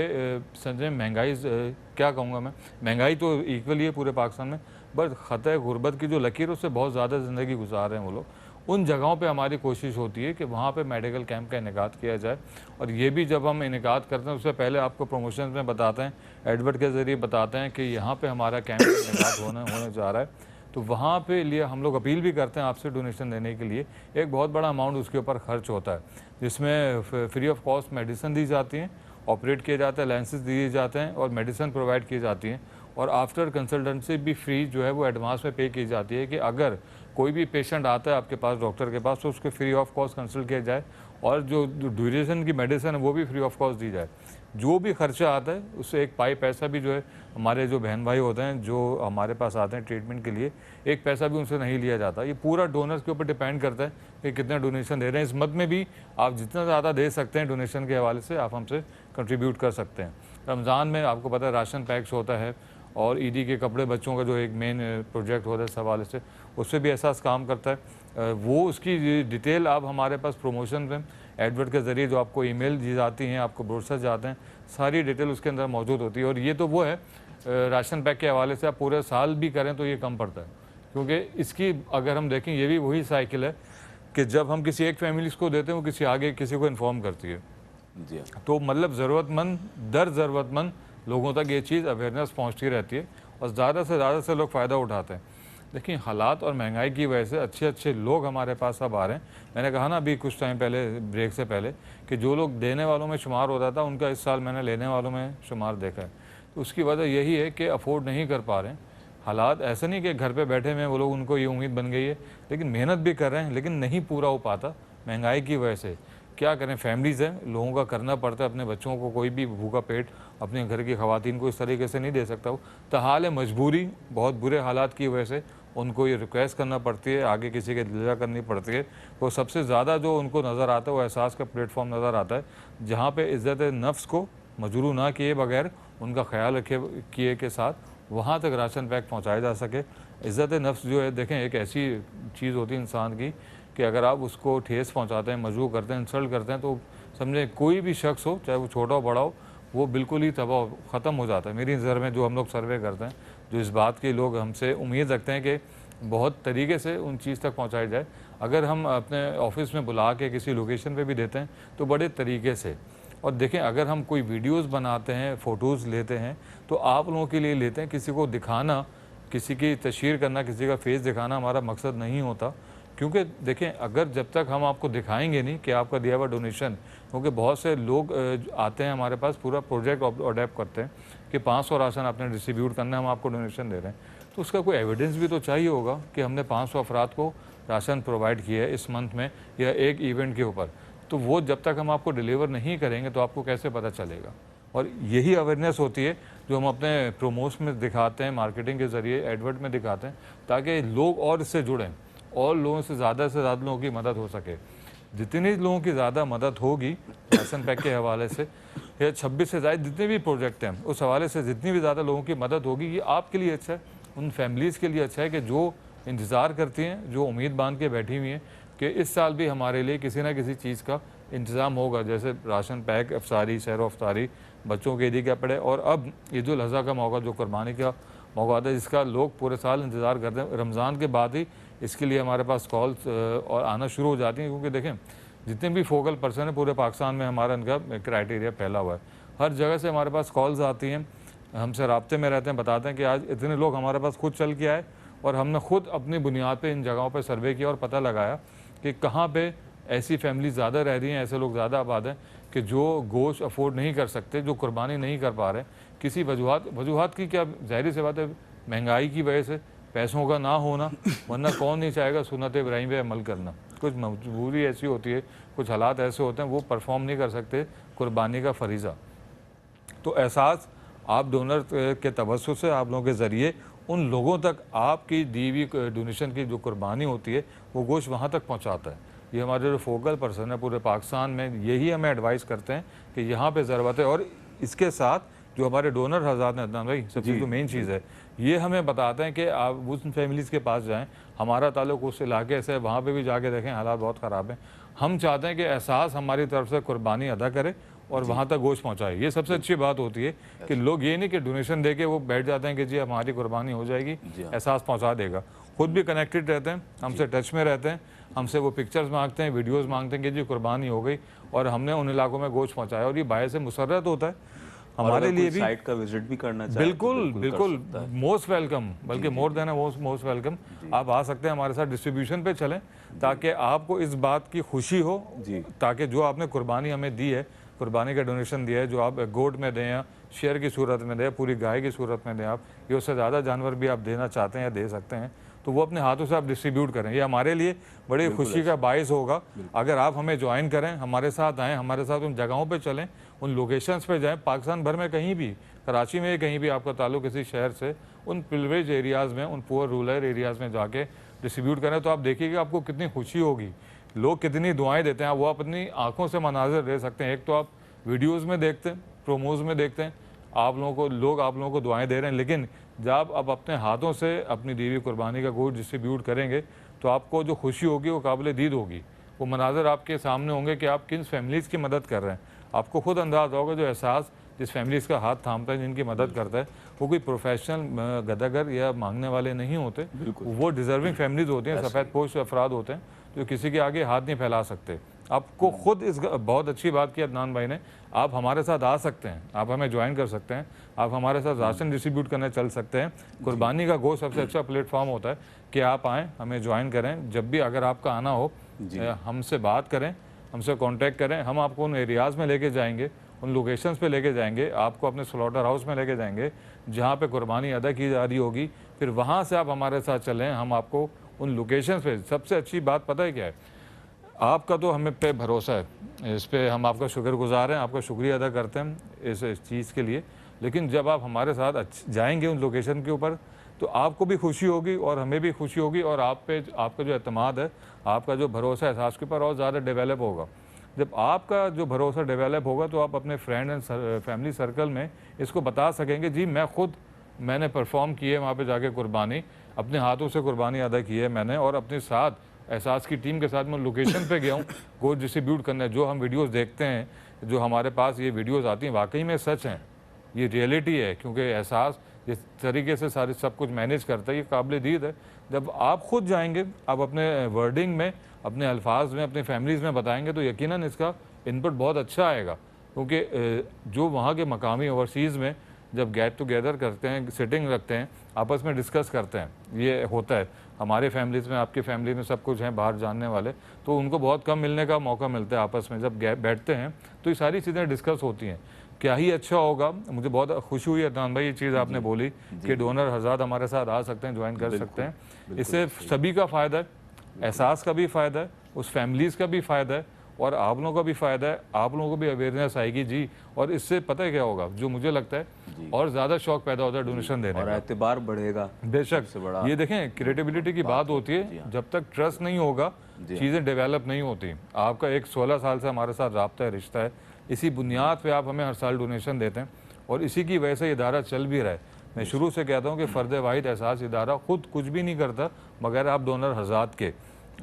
समझें महंगाई, क्या कहूँगा मैं, महंगाई तो इक्वली है पूरे पाकिस्तान में, बट ख़तरे गुर्बत की जो लकीर उससे बहुत ज़्यादा ज़िंदगी गुजार रहे हैं वो लोग। उन जगहों पे हमारी कोशिश होती है कि वहाँ पे मेडिकल कैंप का इनेकाद किया जाए। और ये भी जब हम इनेकाद करते हैं उससे पहले आपको प्रमोशन में बताते हैं, एडवर्ट के ज़रिए बताते हैं कि यहाँ पे हमारा कैंप इनेकाद होने जा रहा है। तो वहाँ पे लिए हम लोग अपील भी करते हैं आपसे डोनेशन देने के लिए। एक बहुत बड़ा अमाउंट उसके ऊपर खर्च होता है, जिसमें फ्री ऑफ कॉस्ट मेडिसिन दी जाती हैं, ऑपरेट किए जाते हैं, लेंसेज दिए जाते हैं और मेडिसिन प्रोवाइड की जाती हैं। और आफ्टर कंसल्टेंसी भी फ़ी जो है वो एडवांस में पे की जाती है कि अगर कोई भी पेशेंट आता है आपके पास डॉक्टर के पास तो उसके फ्री ऑफ कॉस्ट कंसल्ट किया जाए, और जो ड्यूरेशन की मेडिसिन है वो भी फ्री ऑफ कॉस्ट दी जाए। जो भी खर्चा आता है उससे एक पाई पैसा भी जो है हमारे जो बहन भाई होते हैं जो हमारे पास आते हैं ट्रीटमेंट के लिए, एक पैसा भी उनसे नहीं लिया जाता। ये पूरा डोनर्स के ऊपर डिपेंड करता है कि कितना डोनेशन दे रहे हैं। इस मद में भी आप जितना ज़्यादा दे सकते हैं डोनेशन के हवाले से आप हमसे कंट्रीब्यूट कर सकते हैं। रमज़ान में आपको पता है राशन पैक्स होता है, और ईदी के कपड़े बच्चों का जो एक मेन प्रोजेक्ट होता है इस हवाले से, उससे भी एहसास काम करता है। वो उसकी डिटेल आप हमारे पास प्रमोशन में एडवर्ट के ज़रिए जो आपको ईमेल दी जाती हैं, आपको ब्रोशर जाते हैं, सारी डिटेल उसके अंदर मौजूद होती है। और ये तो वो है राशन पैक के हवाले से आप पूरे साल भी करें तो ये कम पड़ता है, क्योंकि इसकी अगर हम देखें ये भी वही साइकिल है कि जब हम किसी एक फैमिली को देते हैं वो किसी आगे किसी को इन्फॉर्म करती है। जी। तो मतलब ज़रूरतमंद दर ज़रूरतमंद लोगों तक ये चीज़ अवेयरनेस पहुंचती रहती है और ज़्यादा से ज़्यादा से लोग फ़ायदा उठाते हैं। देखिए हालात और महंगाई की वजह से अच्छे अच्छे लोग हमारे पास अब आ रहे हैं। मैंने कहा ना अभी कुछ टाइम पहले ब्रेक से पहले कि जो लोग देने वालों में शुमार होता था उनका इस साल मैंने लेने वालों में शुमार देखा है। उसकी वजह यही है कि अफोर्ड नहीं कर पा रहे हैं। हालात ऐसा नहीं कि घर पे बैठे हुए हैं वो लोग, उनको ये उम्मीद बन गई है, लेकिन मेहनत भी कर रहे हैं, लेकिन नहीं पूरा हो पाता महंगाई की वजह से। क्या करें, फैमिलीज़ हैं, लोगों का करना पड़ता है, अपने बच्चों को कोई भी भूखा पेट अपने घर की ख़वातीन को इस तरीके से नहीं दे सकता हो। तो हाल है मजबूरी, बहुत बुरे हालात की वजह से उनको ये रिक्वेस्ट करना पड़ती है, आगे किसी के दिल्ला करनी पड़ती है। तो सबसे ज़्यादा जो उनको नज़र आता है वो एहसास का प्लेटफॉर्म नज़र आता है, जहाँ पे इज़्ज़त नफ्स को मजरूह ना किए बगैर, उनका ख्याल रखे किए के साथ वहाँ तक राशन पैक पहुँचाया जा सके। इज़्ज़त नफ्स जो है, देखें, एक ऐसी चीज़ होती है इंसान की कि अगर आप उसको ठेस पहुँचाते हैं, मजबूर करते हैं, इंसल्ट करते हैं, तो समझें कोई भी शख्स हो, चाहे वो छोटा हो बड़ा हो, वो बिल्कुल ही तबाह ख़त्म हो जाता है। मेरी नज़र में जो हम लोग सर्वे करते हैं, जो इस बात के लोग हमसे उम्मीद रखते हैं कि बहुत तरीके से उन चीज़ तक पहुँचाई जाए, अगर हम अपने ऑफिस में बुला के किसी लोकेशन पे भी देते हैं तो बड़े तरीके से। और देखें, अगर हम कोई वीडियोस बनाते हैं, फ़ोटोज़ लेते हैं, तो आप लोगों के लिए लेते हैं, किसी को दिखाना, किसी की तशहीर करना, किसी का फेस दिखाना हमारा मकसद नहीं होता। क्योंकि देखें, अगर जब तक हम आपको दिखाएंगे नहीं कि आपका दिया हुआ डोनेशन, क्योंकि बहुत से लोग आते हैं हमारे पास, पूरा प्रोजेक्ट अडेप्ट करते हैं कि 500 राशन आपने डिस्ट्रीब्यूट करना है, हम आपको डोनेशन दे रहे हैं, तो उसका कोई एविडेंस भी तो चाहिए होगा कि हमने 500 अफराद को राशन प्रोवाइड किया है इस मंथ में या एक इवेंट के ऊपर। तो वो जब तक हम आपको डिलीवर नहीं करेंगे तो आपको कैसे पता चलेगा। और यही अवेयरनेस होती है जो हम अपने प्रोमोशन में दिखाते हैं, मार्केटिंग के ज़रिए, एडवर्ट में दिखाते हैं, ताकि लोग और इससे जुड़ें और लोगों से ज़्यादा लोगों की मदद हो सके। जितनी लोगों की ज़्यादा मदद होगी राशन पैक के हवाले से, या 26 से ज़्यादा जितने भी प्रोजेक्ट हैं उस हवाले से, जितनी भी ज़्यादा लोगों की मदद होगी, ये आपके लिए अच्छा है, उन फैमिलीज़ के लिए अच्छा है कि जो इंतज़ार करती हैं, जो उम्मीद बांध के बैठी हुई हैं कि इस साल भी हमारे लिए किसी ना किसी चीज़ का इंतज़ाम होगा, जैसे राशन पैक, अफ्तारी, सैर अफ्तारी, बच्चों के ईदी के कपड़े, और अब ईद उल अज़हा का मौका, जो कुर्बानी का मौका आता है, जिसका लोग पूरे साल इंतज़ार करते हैं। रमज़ान के बाद ही इसके लिए हमारे पास कॉल्स और आना शुरू हो जाती हैं, क्योंकि देखें, जितने भी फोकल पर्सन हैं पूरे पाकिस्तान में, हमारा इनका क्राइटेरिया फैला हुआ है। हर जगह से हमारे पास कॉल्स आती हैं, हमसे राब्ते में रहते हैं, बताते हैं कि आज इतने लोग हमारे पास खुद चल के आए, और हमने खुद अपनी बुनियाद पे इन जगहों पे सर्वे किया और पता लगाया कि कहाँ पे ऐसी फैमिली ज़्यादा रह रही हैं, ऐसे लोग ज़्यादा आबाद हैं कि जो गोश्त अफोर्ड नहीं कर सकते, जो कुर्बानी नहीं कर पा रहे, किसी वजूहत की, क्या जाहिर सी बात है, महंगाई की वजह से, पैसों का ना होना, वरना कौन नहीं चाहेगा सुन्नत इब्राहीम पे अमल करना। कुछ मजबूरी ऐसी होती है, कुछ हालात ऐसे होते हैं, वो परफॉर्म नहीं कर सकते कुर्बानी का फरीज़ा। तो एहसास आप डोनर के तवज्जुह से, आप लोगों के ज़रिए उन लोगों तक आपकी दी हुई डोनेशन की जो कुर्बानी होती है वो गोश्त वहाँ तक पहुँचाता है। ये हमारे जो फोकल पर्सन है पूरे पाकिस्तान में, यही हमें एडवाइस करते हैं कि यहाँ पे ज़रूरत है। और इसके साथ जो हमारे डोनर हज़रात हैं, अदनान भाई, सबसे जो मेन चीज़ है, ये हमें बताते हैं कि आप उस फैमिलीज़ के पास जाएँ, हमारा ताल्लुक उस इलाके से, वहाँ पे भी जाके देखें, हालात बहुत ख़राब हैं। हम चाहते हैं कि एहसास हमारी तरफ से कुर्बानी अदा करे और वहाँ तक गोश्त पहुँचाए। ये सबसे अच्छी बात होती है कि लोग ये नहीं कि डोनेशन दे के वो बैठ जाते हैं कि जी हमारी कुर्बानी हो जाएगी, एहसास पहुँचा देगा। खुद भी कनेक्टेड रहते हैं, हमसे टच में रहते हैं, हमसे वो पिक्चर्स मांगते हैं, वीडियोज़ मांगते हैं कि जी कुर्बानी हो गई और हमने उन इलाकों में गोश्त पहुँचाया, और ये बायस मुसर्रत होता है हमारे लिए भी। साइट का विजिट भी करना चाहे बिल्कुल बिल्कुल, मोस्ट वेलकम, बल्कि मोर देन मोस्ट वेलकम। आप आ सकते हैं हमारे साथ, डिस्ट्रीब्यूशन पे चलें, ताकि आपको इस बात की खुशी हो, ताकि जो आपने कुर्बानी हमें दी है, कुर्बानी का डोनेशन दिया है, जो आप गोट में दें या शेयर की सूरत में दें, पूरी गाय की सूरत में दें, आप या उससे ज़्यादा जानवर भी आप देना चाहते हैं या दे सकते हैं, तो वो अपने हाथों से आप डिस्ट्रीब्यूट करें। ये हमारे लिए बड़ी खुशी का बायस होगा अगर आप हमें ज्वाइन करें, हमारे साथ आएँ, हमारे साथ उन जगहों पे चलें, उन लोकेशंस पे जाएं, पाकिस्तान भर में कहीं भी, कराची में कहीं भी आपका ताल्लुक किसी शहर से, उन प्रिविलेज एरियाज़ में, उन पुअर रूरल एरियाज़ में जाके डिस्ट्रीब्यूट करें, तो आप देखिएगा आपको कितनी खुशी होगी, लोग कितनी दुआएँ देते हैं, वो अपनी आँखों से मनाजिर दे सकते हैं। एक तो आप वीडियोज़ में देखते हैं, प्रोमोज़ में देखते हैं, आप लोगों को दुआएँ दे रहे हैं, लेकिन जब आप अपने हाथों से अपनी दी हुई कुर्बानी का गोश्त डिस्ट्रीब्यूट करेंगे तो आपको जो खुशी होगी वो काबिल दीद होगी। वो मनाज़र आपके सामने होंगे कि आप किन फैमिलीज़ की मदद कर रहे हैं। आपको खुद अंदाज़ होगा जो एहसास जिस फैमिलीज़ का हाथ थामता है, जिनकी मदद करता है, वो कोई प्रोफेशनल गदागर या मांगने वाले नहीं होते, वो डिज़र्विंग फैमिलीज़ होती हैं, सफ़ेद पोश अफराद होते हैं जो किसी के आगे हाथ नहीं फैला सकते। आपको खुद इस बहुत अच्छी बात की अदनान भाई ने, आप हमारे साथ आ सकते हैं, आप हमें ज्वाइन कर सकते हैं, आप हमारे साथ राशन डिस्ट्रीब्यूट करने चल सकते हैं। कुर्बानी का गोश्त सबसे अच्छा प्लेटफॉर्म होता है कि आप आएँ, हमें ज्वाइन करें। जब भी अगर आपका आना हो, हमसे बात करें, हमसे कांटेक्ट करें, हम आपको उन एरियाज़ में लेके जाएंगे उन लोकेशंस पे लेके जाएंगे, आपको अपने स्लॉटर हाउस में लेके जाएंगे जहाँ पे कुर्बानी अदा की जा रही होगी। फिर वहाँ से आप हमारे साथ चलें, हम आपको उन लोकेशंस पे, सबसे अच्छी बात पता है क्या है, आपका तो हमें पे भरोसा है, इस पे हम आपका शुक्रगुजार हैं, आपका शुक्रिया अदा करते हैं इस चीज़ के लिए। लेकिन जब आप हमारे साथ जाएंगे उन लोकेशन के ऊपर, तो आपको भी खुशी होगी और हमें भी खुशी होगी, और आप पे आपका जो एतमाद है, आपका जो भरोसा है एहसास के ऊपर और ज़्यादा डेवलप होगा। जब आपका जो भरोसा डेवलप होगा तो आप अपने फ्रेंड एंड फैमिली सर्कल में इसको बता सकेंगे, जी मैंने परफॉर्म की है वहाँ पे जाके कुर्बानी, अपने हाथों से कुर्बानी अदा की है मैंने, और अपने साथ एहसास की टीम के साथ मैं लोकेशन पे गया हूँ गोश्त डिस्ट्रीब्यूट करने। जो हम वीडियोस देखते हैं, जो हमारे पास ये वीडियोस आती हैं, वाकई में सच हैं, ये रियलिटी है, क्योंकि एहसास जिस तरीके से सारे सब कुछ मैनेज करता है, ये काबिल दीद है। जब आप खुद जाएंगे, आप अपने वर्डिंग में, अपने अल्फाज में, अपनी फैमिलीज़ में बताएंगे, तो यकीनन इसका इनपुट बहुत अच्छा आएगा। क्योंकि जो वहाँ के मकामी ओवरसीज़ में जब गेट टुगेदर करते हैं, सिटिंग रखते हैं, आपस में डिस्कस करते हैं, ये होता है हमारे फैमिलीज़ में, आपकी फैमिली में सब कुछ हैं बाहर जानने वाले, तो उनको बहुत कम मिलने का मौका मिलता है आपस में। जब बैठते हैं तो ये सारी चीज़ें डिस्कस होती हैं, क्या ही अच्छा होगा। मुझे बहुत खुशी हुई अदनान भाई, ये चीज़ आपने बोली कि डोनर हज़रात हमारे साथ आ सकते हैं, ज्वाइन कर सकते हैं। इससे सभी का फ़ायदा है, एहसास का भी फ़ायदा है, उस फैमिलीज़ का भी फ़ायदा है, और आप लोगों का भी फ़ायदा है, आप लोगों को भी अवेयरनेस आएगी जी। और इससे पता है क्या होगा, जो मुझे लगता है और ज़्यादा शौक पैदा होता है डोनेशन देने और का, एतबार बढ़ेगा। बेशक। सबसे बड़ा ये देखें, क्रिएटिविटी की बात होती है, जब तक ट्रस्ट नहीं होगा चीज़ें डेवलप नहीं होती। आपका एक 16 साल से हमारे साथ राब्ता है, रिश्ता है, इसी बुनियाद पे आप हमें हर साल डोनेशन देते हैं, और इसी की वजह से इदारा चल भी रहा है। मैं शुरू से कहता हूँ कि फ़र्द वाहिद एहसास इदारा खुद कुछ भी नहीं करता बगैर आप डोनर हज़रात के।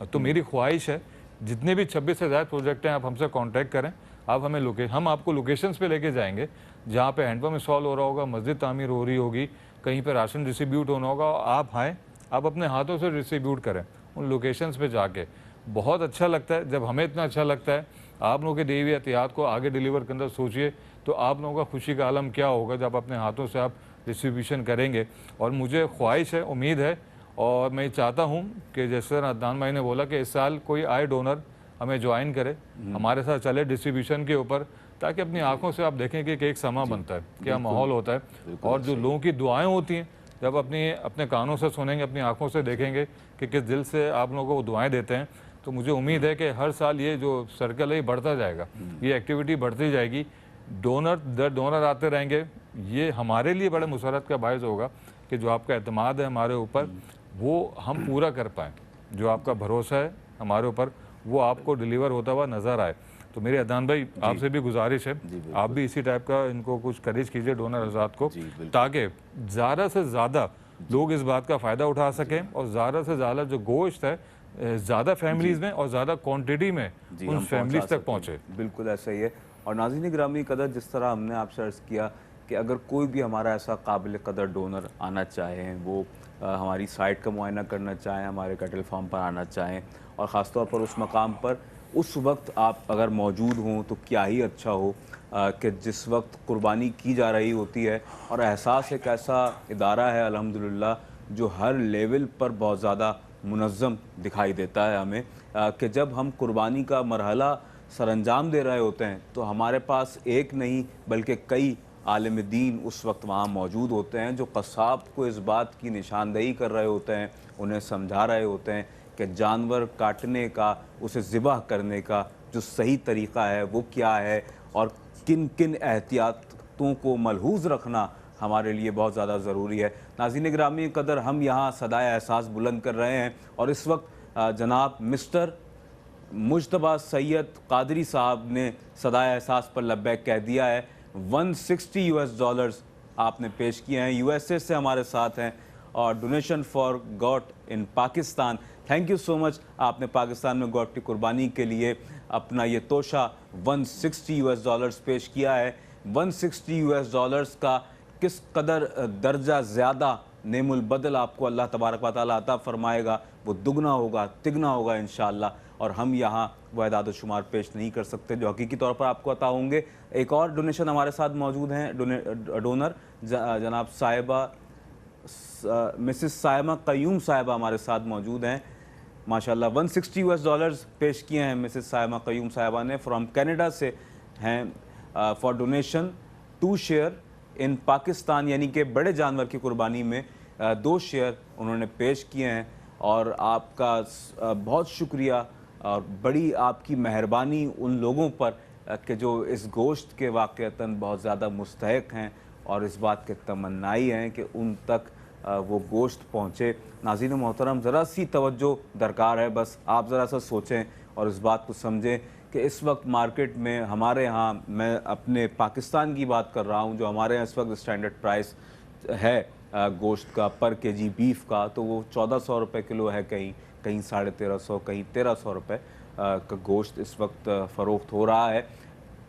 तो मेरी ख्वाहिश है, जितने भी 26 से ज़्यादा प्रोजेक्ट हैं, आप हमसे कांटेक्ट करें, आप हमें हम आपको लोकेशंस पे लेके जाएंगे जहाँ पे हैंडपम्प इंस्टॉल हो रहा होगा, मस्जिद तामीर हो रही होगी, कहीं पे राशन डिस्ट्रीब्यूट होना होगा, आप आएँ, आप अपने हाथों से डिस्ट्रीब्यूट करें उन लोकेशंस पे जाके। बहुत अच्छा लगता है, जब हमें इतना अच्छा लगता है, आप लोगों के दी हुई एहतियात को आगे डिलीवर करने सोचिए, तो आप लोगों का खुशी का आलम क्या होगा जब अपने हाथों से आप डिस्ट्रीब्यूशन करेंगे। और मुझे ख्वाहिश है, उम्मीद है, और मैं चाहता हूँ कि जैसे अदनान भाई ने बोला कि इस साल कोई आए डोनर हमें ज्वाइन करे, हमारे साथ चले डिस्ट्रीब्यूशन के ऊपर, ताकि अपनी आंखों से आप देखें कि एक समा बनता है, क्या माहौल होता है, और जो लोगों की दुआएं होती हैं, जब अपने कानों से सुनेंगे, अपनी आंखों से देखेंगे कि किस दिल से आप लोगों को वो दुआएं देते हैं, तो मुझे उम्मीद है कि हर साल ये जो सर्कल है ये बढ़ता जाएगा, ये एक्टिविटी बढ़ती जाएगी, डोनर आते रहेंगे। ये हमारे लिए बड़े मुसरत का बायस होगा कि जो आपका एतमाद है हमारे ऊपर, वो हम पूरा कर पाएँ, जो आपका भरोसा है हमारे ऊपर, वो आपको डिलीवर होता हुआ नज़र आए। तो मेरे अदनान भाई, आपसे भी गुजारिश है, आप भी इसी टाइप का इनको कुछ करेज कीजिए डोनर हज़रात को, ताकि ज़्यादा से ज़्यादा लोग इस बात का फ़ायदा उठा सकें, और ज़्यादा से ज़्यादा जो गोश्त है ज़्यादा फैमिलीज़ में और ज़्यादा क्वांटिटी में उन फैमिलीज़ तक पहुँचे। बिल्कुल ऐसा ही है। और नाज़रीन ग्रामी कदर, जिस तरह हमने आपसे अर्ज़ किया कि अगर कोई भी हमारा ऐसा काबिल कदर डोनर आना चाहें, वो हमारी साइट का मुआयना करना चाहें, हमारे कैटल फार्म पर आना चाहें, और ख़ास तौर पर उस मकाम पर उस वक्त आप अगर मौजूद हों, तो क्या ही अच्छा हो कि जिस वक्त कुर्बानी की जा रही होती है। और एहसास एक ऐसा इदारा है अल्हम्दुलिल्लाह जो हर लेवल पर बहुत ज़्यादा मुनज़्ज़म दिखाई देता है हमें, कि जब हम कुर्बानी का मरहला सरअंजाम दे रहे होते हैं, तो हमारे पास एक नहीं बल्कि कई आलिम दीन उस वक्त वहाँ मौजूद होते हैं, जो कसाब को इस बात की निशानदेही कर रहे होते हैं, उन्हें समझा रहे होते हैं कि जानवर काटने का, उसे ज़िबह करने का जो सही तरीक़ा है वो क्या है, और किन किन एहतियातों को मलहूज़ रखना हमारे लिए बहुत ज़्यादा ज़रूरी है। नाज़रीन गिरामी कदर, हम यहाँ सदाए एहसास बुलंद कर रहे हैं, और इस वक्त जनाब मिस्टर मुज्तबा सैयद कादरी साहब ने सदाए एहसास पर लब्बैक कह दिया है। $160 आपने पेश किए हैं, USA से हमारे साथ हैं, और donation for got in Pakistan. Thank you so much, आपने पाकिस्तान में गॉट की कुर्बानी के लिए अपना ये तोशा $160 पेश किया है। $160 का किस कदर दर्जा ज़्यादा नेमुल बदल आपको अल्लाह तबारक व तआला अता फरमाएगा, वो दुगना होगा, तिगना होगा इंशाअल्लाह। और हम यहाँ वह इदाद शुमार पेश नहीं कर सकते जो हकीकी तौर पर आपको अता होंगे। एक और डोनेशन हमारे साथ मौजूद हैं, डोनर जनाब साहिबा मिसिस सायमा कयूम साहिबा हमारे साथ मौजूद हैं। माशाल्लाह $160 पेश किए हैं मिसिस सायमा कयूम साहिबा ने, फ्रॉम कनाडा से हैं। For donation to share in Pakistan, यानी कि बड़े जानवर की कुर्बानी में 2 शेयर उन्होंने पेश किए हैं। और आपका बहुत शुक्रिया और बड़ी आपकी मेहरबानी उन लोगों पर कि जो इस गोश्त के वाक़तन बहुत ज़्यादा मुस्तहक हैं और इस बात के तमन्नाई हैं कि उन तक वो गोश्त पहुँचे। नाज़रीन मोहतरम, ज़रा सी तवज्जो दरकार है, बस आप ज़रा सा सोचें और इस बात को समझें कि इस वक्त मार्केट में हमारे यहाँ, मैं अपने पाकिस्तान की बात कर रहा हूँ, जो हमारे यहाँ इस वक्त स्टैंडर्ड प्राइस है गोश्त का पर केजी बीफ का, तो वो 1400 रुपये किलो है, कहीं 1350, कहीं 1300 रुपये का गोश्त इस वक्त फ़रोख्त हो रहा है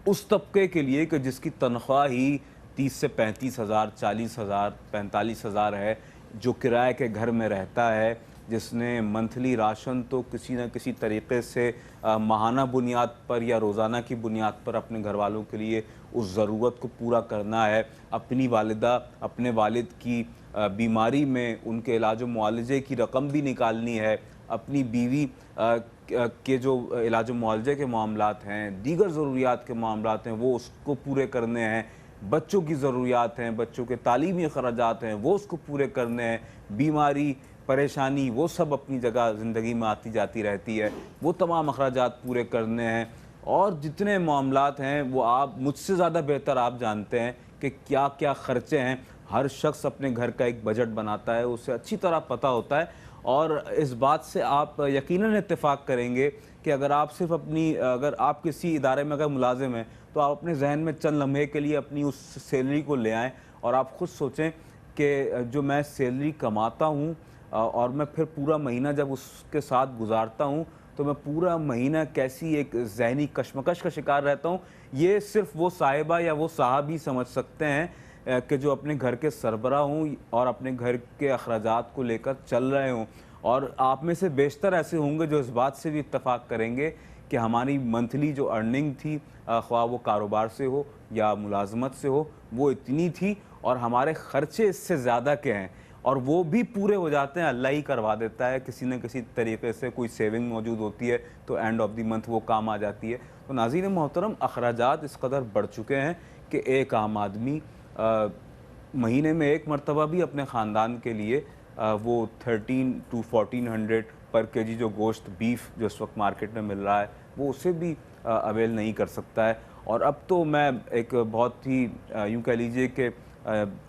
उस तबके के लिए कि जिसकी तनख्वाह ही 30 से 35 हज़ार, 40 हज़ार, 45 हज़ार है, जो किराए के घर में रहता है, जिसने मंथली राशन तो किसी न किसी तरीक़े से माहाना बुनियाद पर या रोज़ाना की बुनियाद पर अपने घर वालों के लिए उस ज़रूरत को पूरा करना है। अपनी वालिदा, अपने वालिद की बीमारी में उनके इलाज व मुआलजे की रकम भी निकालनी है, अपनी बीवी के जो इलाज व मुआलजे के मामलात हैं, दीगर ज़रूरियात के मामलात हैं, वो उसको पूरे करने हैं, बच्चों की ज़रूरियात हैं, बच्चों के तालीमी अखराजात हैं, वो उसको पूरे करने हैं, बीमारी, परेशानी, वो सब अपनी जगह ज़िंदगी में आती जाती रहती है, वो तमाम अखराजात पूरे करने हैं। और जितने मामलात हैं वो आप मुझसे ज़्यादा बेहतर आप जानते हैं कि क्या क्या ख़र्चे हैं। हर शख्स अपने घर का एक बजट बनाता है, उसे अच्छी तरह पता होता है। और इस बात से आप यकीनन इत्तेफाक करेंगे कि अगर आप किसी इदारे में अगर मुलाजिम हैं, तो आप अपने जहन में चंद लम्हे के लिए अपनी उस सैलरी को ले आएँ और आप ख़ुद सोचें कि जो मैं सैलरी कमाता हूँ और मैं फिर पूरा महीना जब उसके साथ गुजारता हूँ, तो मैं पूरा महीना कैसी एक ज़हनी कशमकश का शिकार रहता हूँ। ये सिर्फ़ वो साहिबा या वो साहब ही समझ सकते हैं कि जो अपने घर के सरबराह हों और अपने घर के अखराजात को लेकर चल रहे हों। और आप में से बेशतर ऐसे होंगे जो इस बात से भी इत्तफ़ाक़ करेंगे कि हमारी मंथली जो अर्निंग थी, ख्वाह वो कारोबार से हो या मुलाजमत से हो, वो इतनी थी और हमारे ख़र्चे इससे ज़्यादा के हैं, और वो भी पूरे हो जाते हैं, अल्लाह ही करवा देता है। किसी न किसी तरीके से कोई सेविंग मौजूद होती है तो एंड ऑफ द मंथ वो काम आ जाती है। तो नाज़रीन मोहतरम, अखराजात इस कदर बढ़ चुके हैं कि एक आम आदमी महीने में एक मरतबा भी अपने ख़ानदान के लिए वो 1300 to 1400 पर केजी जो गोश्त बीफ जो इस वक्त मार्केट में मिल रहा है, वो उसे भी अवेल नहीं कर सकता है। और अब तो मैं एक बहुत ही यूँ कह लीजिए कि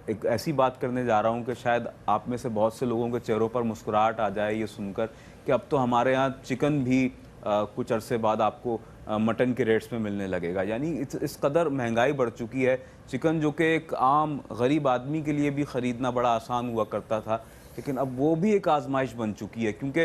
एक ऐसी बात करने जा रहा हूँ कि शायद आप में से बहुत से लोगों के चेहरों पर मुस्कुराहट आ जाए ये सुनकर कि अब तो हमारे यहाँ चिकन भी कुछ अरसे बाद आपको मटन के रेट्स में मिलने लगेगा। यानी इस कदर महंगाई बढ़ चुकी है। चिकन जो कि एक आम गरीब आदमी के लिए भी ख़रीदना बड़ा आसान हुआ करता था, लेकिन अब वो भी एक आजमाइश बन चुकी है, क्योंकि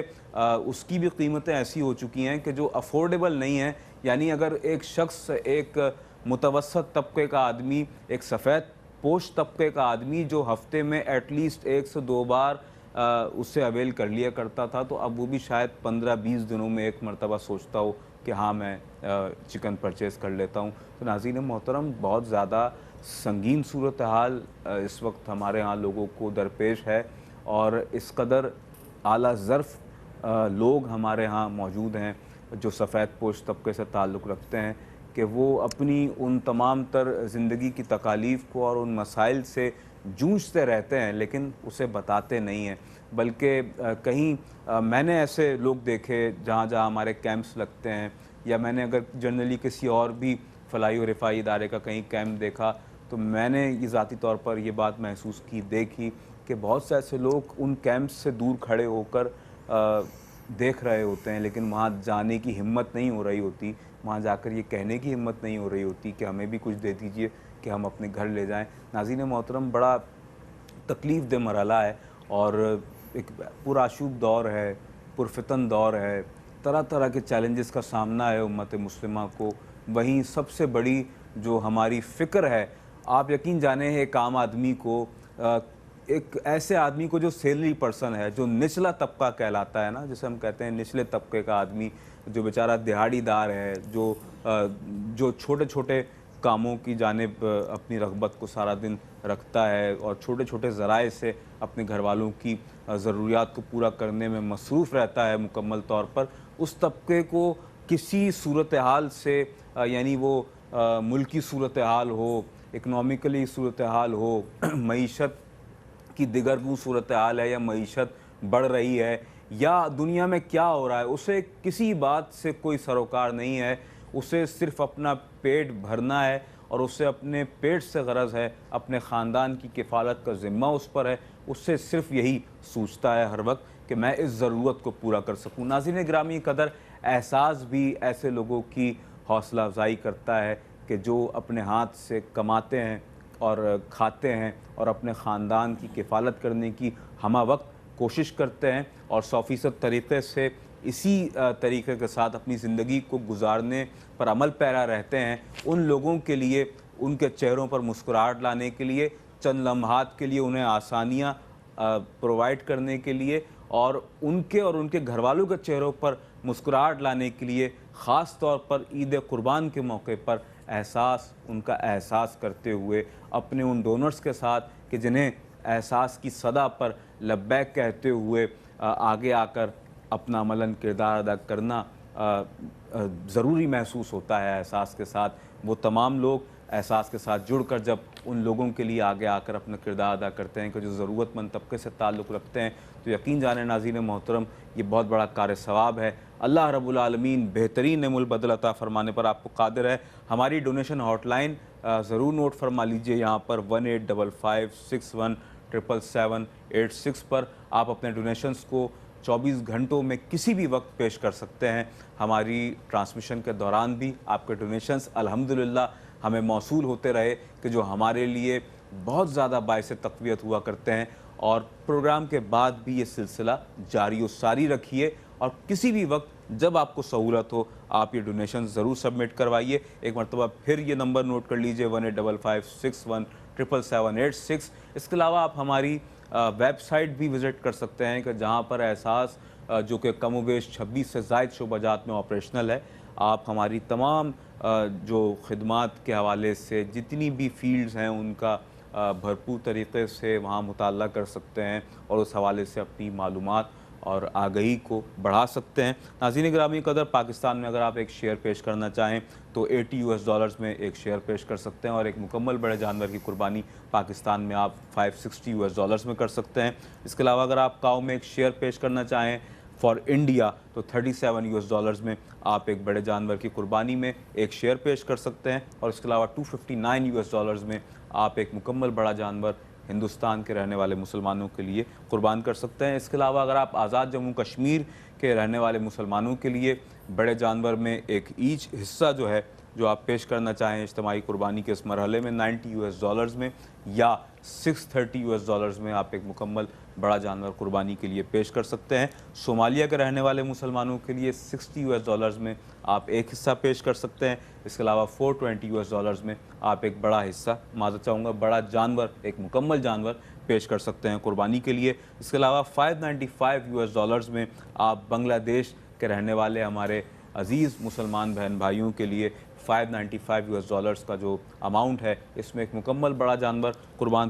उसकी भी कीमतें ऐसी हो चुकी हैं कि जो अफोर्डेबल नहीं है। यानी अगर एक शख्स, एक मुतवस्सत तबके का आदमी, एक सफ़ेद पोश तबके का आदमी जो हफ्ते में एटलीस्ट 1 से 2 बार उससे अवेल कर लिया करता था, तो अब वो भी शायद 15-20 दिनों में एक मरतबा सोचता हो कि हाँ मैं चिकन परचेज़ कर लेता हूँ। तो नाज़रीन मोहतरम, बहुत ज़्यादा संगीन सूरत हाल इस वक्त हमारे यहाँ लोगों को दरपेश है, और इस कदर आला ज़र्फ़ लोग हमारे यहाँ मौजूद हैं जो सफ़ेद पोश तबके से ताल्लुक़ रखते हैं कि वो अपनी उन तमाम तर ज़िंदगी की तकालीफ़ को और उन मसाइल से जूझते रहते हैं, लेकिन उसे बताते नहीं हैं। बल्कि कहीं मैंने ऐसे लोग देखे जहाँ जहाँ हमारे कैंप्स लगते हैं, या मैंने अगर जनरली किसी और भी फलाही और रिफाई इदारे का कहीं कैंप देखा, तो मैंने ये ज़ाती तौर पर ये बात महसूस की, देखी कि बहुत से ऐसे लोग उन कैंप्स से दूर खड़े होकर देख रहे होते हैं, लेकिन वहाँ जाने की हिम्मत नहीं हो रही होती, वहाँ जाकर ये कहने की हिम्मत नहीं हो रही होती कि हमें भी कुछ दे दीजिए कि हम अपने घर ले जाएं। नाज़रीन मोहतरम, बड़ा तकलीफ़ दे मरहला है और एक पुराशूब दौर है, पुरफितन दौर है, तरह तरह के चैलेंजेस का सामना है उम्मत मुस्लिमा को। वहीं सबसे बड़ी जो हमारी फ़िक्र है, आप यकीन जाने एक आम आदमी को, एक ऐसे आदमी को जो सैलरी पर्सन है, जो निचला तबका कहलाता है ना, जिसे हम कहते हैं निचले तबके का आदमी, जो बेचारा दिहाड़ीदार है, जो छोटे छोटे कामों की जानिब अपनी रग़बत को सारा दिन रखता है और छोटे छोटे ज़राए से अपने घर वालों की ज़रूरियात को पूरा करने में मसरूफ़ रहता है मुकम्मल तौर पर, उस तबके को किसी सूरत हाल से, यानी वो मुल्क की सूरत हाल हो, इकनॉमिकली सूरत हाल हो, मईशत की दिगरगूं सूरत हाल है या मईशत बढ़ रही है या दुनिया में क्या हो रहा है, उसे किसी बात से कोई सरोकार नहीं है। उसे सिर्फ अपना पेट भरना है और उसे अपने पेट से गरज है, अपने ख़ानदान की किफ़ालत का ज़िम्मा उस पर है। उससे सिर्फ यही सोचता है हर वक्त कि मैं इस ज़रूरत को पूरा कर सकूँ। नाज़रीन गिरामी कदर, एहसास भी ऐसे लोगों की हौसला अफजाई करता है कि जो अपने हाथ से कमाते हैं और खाते हैं और अपने ख़ानदान की किफ़ालत करने की हमा वक्त कोशिश करते हैं और 100% तरीक़े से इसी तरीक़े के साथ अपनी ज़िंदगी को गुजारने पर अमल पैरा रहते हैं। उन लोगों के लिए, उनके चेहरों पर मुस्कुराहट लाने के लिए, चंद लम्हात के लिए उन्हें आसानियाँ प्रोवाइड करने के लिए और उनके घरवालों के चेहरों पर मुस्कुराहट लाने के लिए, ख़ास तौर पर ईद कुर्बान के मौके पर उनका एहसास करते हुए अपने उन डोनर्स के साथ कि जिन्हें एहसास की सदा पर लब्बैक कहते हुए आगे आकर अपना अमलन किरदार अदा करना ज़रूरी महसूस होता है एहसास के साथ। वो तमाम लोग एहसास के साथ जुड़कर जब उन लोगों के लिए आगे आकर अपना किरदार अदा करते हैं कि जो ज़रूरतमंद तबके से ताल्लुक़ रखते हैं, तो यकीन जाने नाज़रीन मोहतरम, ये बहुत बड़ा कार सवाब है। अल्लाह रब्बुल आलमीन बेहतरीन नेमुल बदल अता फ़रमाने पर आपको कादिर है। हमारी डोनेशन हॉटलाइन ज़रूर नोट फरमा लीजिए, यहाँ पर 185561777786 पर आप अपने डोनेशंस को 24 घंटों में किसी भी वक्त पेश कर सकते हैं। हमारी ट्रांसमिशन के दौरान भी आपके डोनेशंस अल्हम्दुलिल्लाह हमें मौसूल होते रहे कि जो हमारे लिए बहुत ज़्यादा बाइस तक़वियत हुआ करते हैं। और प्रोग्राम के बाद भी ये सिलसिला जारी व सारी रखिए और किसी भी वक्त जब आपको सहूलत हो आप ये डोनेशन ज़रूर सबमिट करवाइए। एक मरतबा फिर ये नंबर नोट कर लीजिए 185561777786। इसके अलावा आप हमारी वेबसाइट भी विज़िट कर सकते हैं कि जहाँ पर एहसास जो कि कमोबेश 26 से ज़ायद शोबाजात में ऑपरेशनल है। आप हमारी तमाम जो खिदमात के हवाले से जितनी भी फील्ड्स हैं उनका भरपूर तरीक़े से वहाँ मुताला कर सकते हैं और उस हवाले से अपनी मालूमात और आगही को बढ़ा सकते हैं। नाज़रीन गिरामी कदर, पाकिस्तान में अगर आप एक शेयर पेश करना चाहें तो $80 में एक शेयर पेश कर सकते हैं और एक मुकम्मल बड़े जानवर की कुर्बानी पाकिस्तान में आप $560 में कर सकते हैं। इसके अलावा अगर आप काऊ में एक शेयर पेश करना चाहें फॉर इंडिया तो $37 में आप एक बड़े जानवर की कुर्बानी में एक शेयर पेश कर सकते हैं और इसके अलावा $259 में आप एक मुकम्मल बड़ा जानवर हिंदुस्तान के रहने वाले मुसलमानों के लिए कुर्बान कर सकते हैं। इसके अलावा अगर आप आज़ाद जम्मू कश्मीर के रहने वाले मुसलमानों के लिए बड़े जानवर में एक ईच हिस्सा जो आप पेश करना चाहें इज्तिमाई कुर्बानी के इस मरहले में $90 में या $630 में आप एक मुकम्मल बड़ा जानवर कुर्बानी के लिए पेश कर सकते हैं। सोमालिया के रहने वाले मुसलमानों के लिए $60 में आप एक हिस्सा पेश कर सकते हैं। इसके अलावा $420 में आप एक बड़ा हिस्सा, माज़रत चाहूँगा बड़ा जानवर, एक मुकम्मल जानवर पेश कर सकते हैं कुर्बानी के लिए। इसके अलावा $595 में आप बांग्लादेश के रहने वाले हमारे अज़ीज़ मुसलमान बहन भाइयों के लिए $595 का जो अमाउंट है, इसमें एक मुकम्मल बड़ा जानवर कुर्बान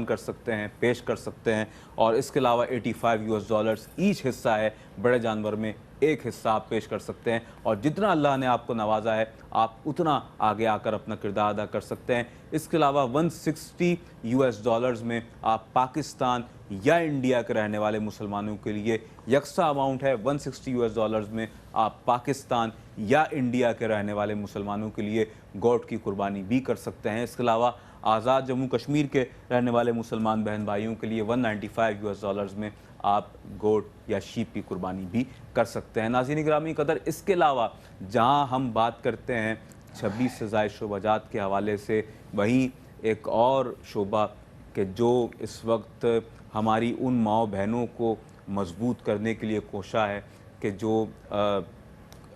कर सकते हैं, पेश कर सकते हैं। और इसके अलावा $85 ईच हिस्सा है, बड़े जानवर में एक हिस्सा आप पेश कर सकते हैं। और जितना अल्लाह ने आपको नवाजा है आप उतना आगे आकर अपना किरदार अदा कर सकते हैं। इसके अलावा $160 में आप पाकिस्तान या इंडिया के रहने वाले मुसलमानों के लिए यकसा अमाउंट है। $160 में आप पाकिस्तान या इंडिया के रहने वाले मुसलमानों के लिए गोट की कुर्बानी भी कर सकते हैं। इसके अलावा आज़ाद जम्मू कश्मीर के रहने वाले मुसलमान बहन भाइयों के लिए $195 में आप गोट या शीप की कुर्बानी भी कर सकते हैं। नाज़रीन गिरामी कदर, इसके अलावा जहां हम बात करते हैं 26 से ज़ायद शोबाजात के हवाले से, वहीं एक और शोबा कि जो इस वक्त हमारी उन माओ बहनों को मजबूत करने के लिए कोशा है कि जो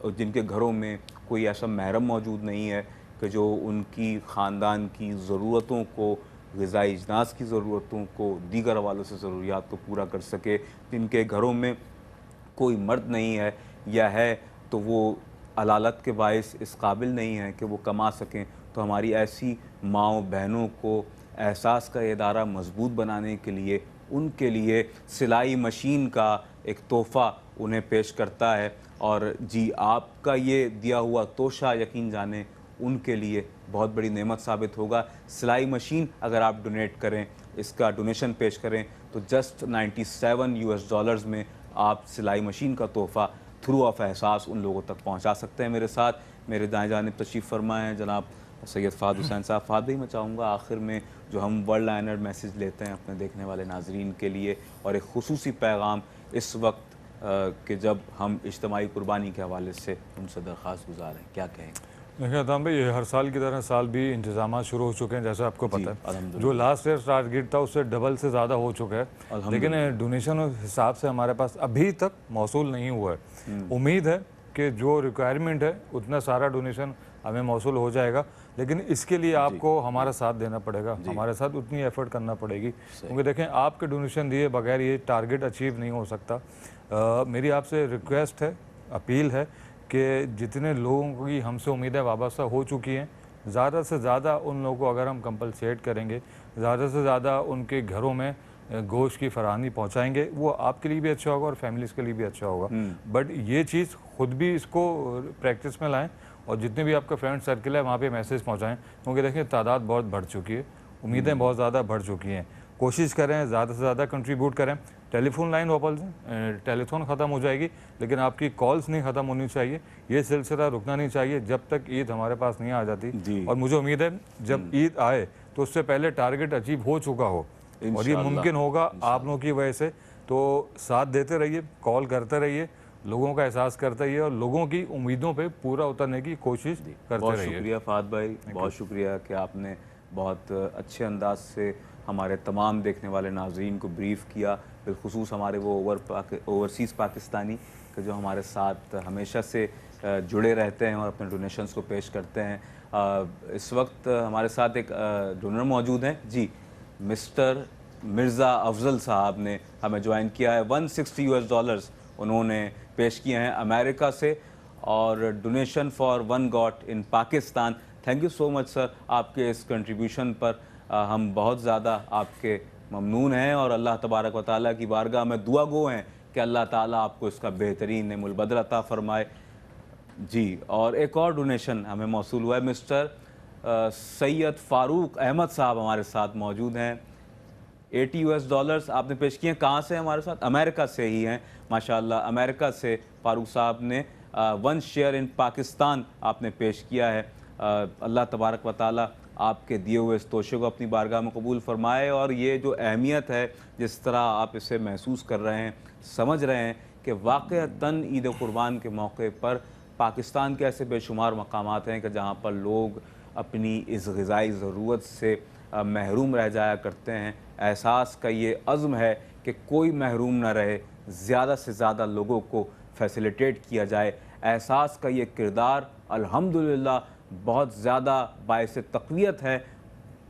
जिनके घरों में कोई ऐसा महरम मौजूद नहीं है कि जो उनकी ख़ानदान की ज़रूरतों को, ग़िज़ाई इजनास की ज़रूरतों को, दीगर हवालों से ज़रूरियात को पूरा कर सके। जिनके घरों में कोई मर्द नहीं है या है तो वो अलालत के बायस इस काबिल नहीं है कि वो कमा सकें, तो हमारी ऐसी माओ बहनों को एहसास का इदारा मजबूत बनाने के लिए उनके लिए सिलाई मशीन का एक तोहफ़ा उन्हें पेश करता है। और जी, आपका ये दिया हुआ तोशा यकीन जाने उनके लिए बहुत बड़ी नेमत साबित होगा। सिलाई मशीन अगर आप डोनेट करें, इसका डोनेशन पेश करें, तो जस्ट $97 में आप सिलाई मशीन का तोहफ़ा थ्रू ऑफ एहसास उन लोगों तक पहुंचा सकते हैं। मेरे साथ मेरे दाएं जानिब तशरीफ़ फरमा हैं जनाब सैयद फ़ाद हुसैन साहब। फ़ाद भाई, मैं चाहूँगा आखिर में जो हम वर्ल्ड लाइनर मैसेज लेते हैं अपने देखने वाले नाजरीन के लिए, और एक खुसूसी पैगाम इस वक्त कि जब हम इज्तिमाई कुर्बानी के हवाले से उनसे दरख्वास्त गुजार हैं, क्या कहें? देखिए अदनान भाई, ये हर साल की तरह साल भी इंतजाम शुरू हो चुके हैं, जैसे आपको पता है। अल्हम्दुलिल्लाह। जो लास्ट ईयर टारगेट था उससे डबल से ज़्यादा हो चुका है, लेकिन डोनेशन हिसाब से हमारे पास अभी तक मौसूल नहीं हुआ है। उम्मीद है कि जो रिक्वायरमेंट है उतना सारा डोनेशन हमें मौसूल हो जाएगा, लेकिन इसके लिए आपको हमारा साथ देना पड़ेगा, हमारे साथ उतनी एफर्ट करना पड़ेगी, क्योंकि देखें आपके डोनेशन दिए बगैर ये टारगेट अचीव नहीं हो सकता। मेरी आपसे रिक्वेस्ट है, अपील है कि जितने लोगों की हमसे उम्मीदें वाबस्ता हो चुकी हैं, ज़्यादा से ज़्यादा उन लोगों को अगर हम कंपलसेट करेंगे, ज़्यादा से ज़्यादा उनके घरों में गोश्त की फराहमी पहुंचाएंगे, वो आपके लिए भी अच्छा होगा और फैमिलीज़ के लिए भी अच्छा होगा। बट ये चीज़ खुद भी इसको प्रैक्टिस में लाएं, और जितने भी आपका फ्रेंड सर्किल है वहाँ पे मैसेज पहुंचाएं, क्योंकि देखिए तादाद बहुत बढ़ चुकी है, उम्मीदें बहुत ज़्यादा बढ़ चुकी हैं। कोशिश करें ज़्यादा से ज़्यादा कंट्रीब्यूट करें। टेलीफोन लाइन ओपन है, टेलीफोन ख़त्म हो जाएगी लेकिन आपकी कॉल्स नहीं ख़त्म होनी चाहिए। ये सिलसिला रुकना नहीं चाहिए जब तक ईद हमारे पास नहीं आ जाती, और मुझे उम्मीद है जब ईद आए तो उससे पहले टारगेट अचीव हो चुका हो, और ये मुमकिन होगा आप लोगों की वजह से। तो साथ देते रहिए, कॉल करते रहिए, लोगों का एहसास करते रहिए, और लोगों की उम्मीदों पे पूरा उतरने की कोशिश करते बहुत रहिए। शुक्रिया फ़ाद भाई, बहुत शुक्रिया कि आपने बहुत अच्छे अंदाज से हमारे तमाम देखने वाले नाजरीन को ब्रीफ़ किया, बिलखुसूस हमारे वो ओवरसीज़ पाकिस्तानी के जो हमारे साथ हमेशा से जुड़े रहते हैं और अपने डोनेशंस को पेश करते हैं। इस वक्त हमारे साथ एक डोनर मौजूद हैं जी, मिस्टर मिर्ज़ा अफजल साहब ने हमें ज्वाइन किया है। $160 उन्होंने पेश किए हैं अमेरिका से, और donation for one got in Pakistan. Thank you so much sir, आपके इस कंट्रीब्यूशन पर हम बहुत ज़्यादा आपके ममनून हैं, और अल्लाह तबारक व तआला की बारगाह में दुआ गो हैं कि अल्लाह ताला आपको इसका बेहतरीन मुल्बदल अता फरमाए जी। और एक और डोनेशन हमें मौसूल हुआ है, मिस्टर सैयद फ़ारूक अहमद साहब हमारे साथ मौजूद हैं। $80 आपने पेश किए हैं। कहाँ से हमारे साथ? अमेरिका से ही हैं माशाल्लाह। अमेरिका से फ़ारूक साहब ने 1 शेयर इन पाकिस्तान आपने पेश किया है। अल्लाह तबारक व तआला आपके दिए हुए इस तोशे को अपनी बारगाह में कबूल फरमाए, और ये जो अहमियत है जिस तरह आप इसे महसूस कर रहे हैं, समझ रहे हैं कि वाक़अतन ईद कुर्बान के मौके पर पाकिस्तान के ऐसे बेशुमार मकामात हैं कि जहाँ पर लोग अपनी इस ग़िज़ाई ज़रूरत से महरूम रह जाया करते हैं। एहसास का ये अज़्म है कि कोई महरूम न रहे, ज़्यादा से ज़्यादा लोगों को फैसिलिटेट किया जाए। एहसास का ये किरदार अल्हम्दुलिल्लाह बहुत ज़्यादा बाइस तक़वियत है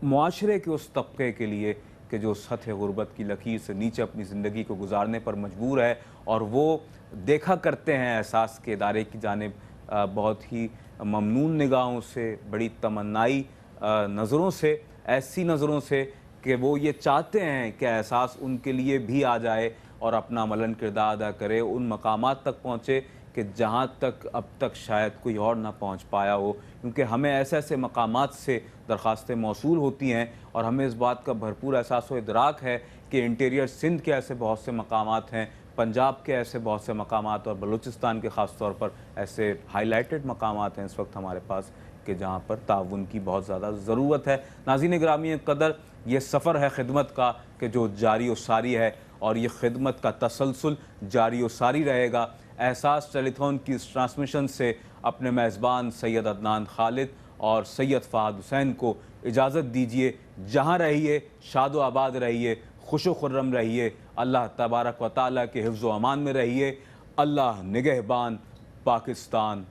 मुआशरे के उस तबके के लिए कि जो सतह गुर्बत की लकीर से नीचे अपनी ज़िंदगी को गुजारने पर मजबूर है, और वो देखा करते हैं एहसास के इदारे की जानिब बहुत ही ममनून निगाहों से, बड़ी तमन्नाई नज़रों से, ऐसी नज़रों से कि वो ये चाहते हैं कि एहसास उनके लिए भी आ जाए और अपना अमलन किरदार अदा करे, उन मकामात तक पहुँचे कि जहाँ तक अब तक शायद कोई और ना पहुँच पाया हो। क्योंकि हमें ऐसे ऐसे मकामात से दरख्वास्तें मौसूल होती हैं, और हमें इस बात का भरपूर एहसास व इदराक है कि इंटीरियर सिंध के ऐसे बहुत से मकामात हैं, पंजाब के ऐसे बहुत से मकामात, और बलूचिस्तान के ख़ास तौर पर ऐसे हाईलाइटेड मकामात हैं इस वक्त हमारे पास कि जहाँ पर ताउन की बहुत ज़्यादा ज़रूरत है। नाज़रीन गिरामी क़दर, ये सफ़र है ख़िदमत का कि जो जारी व सारी है, और ये खिदमत का तसलसल जारी व सारी रहेगा। एहसास टेलीथॉन की इस ट्रांसमिशन से अपने मेज़बान सैयद अदनान खालिद और सैयद फ़ाद हुसैन को इजाज़त दीजिए। जहाँ रहिए शादो आबाद रहिए, खुश खुर्रम रहिए, अल्लाह तबारक व तआला के हिफ्ज़ व अमान में रहिए। अल्लाह निगहबान, पाकिस्तान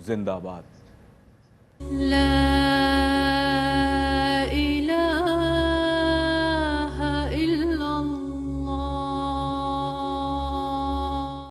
जिंदाबाद।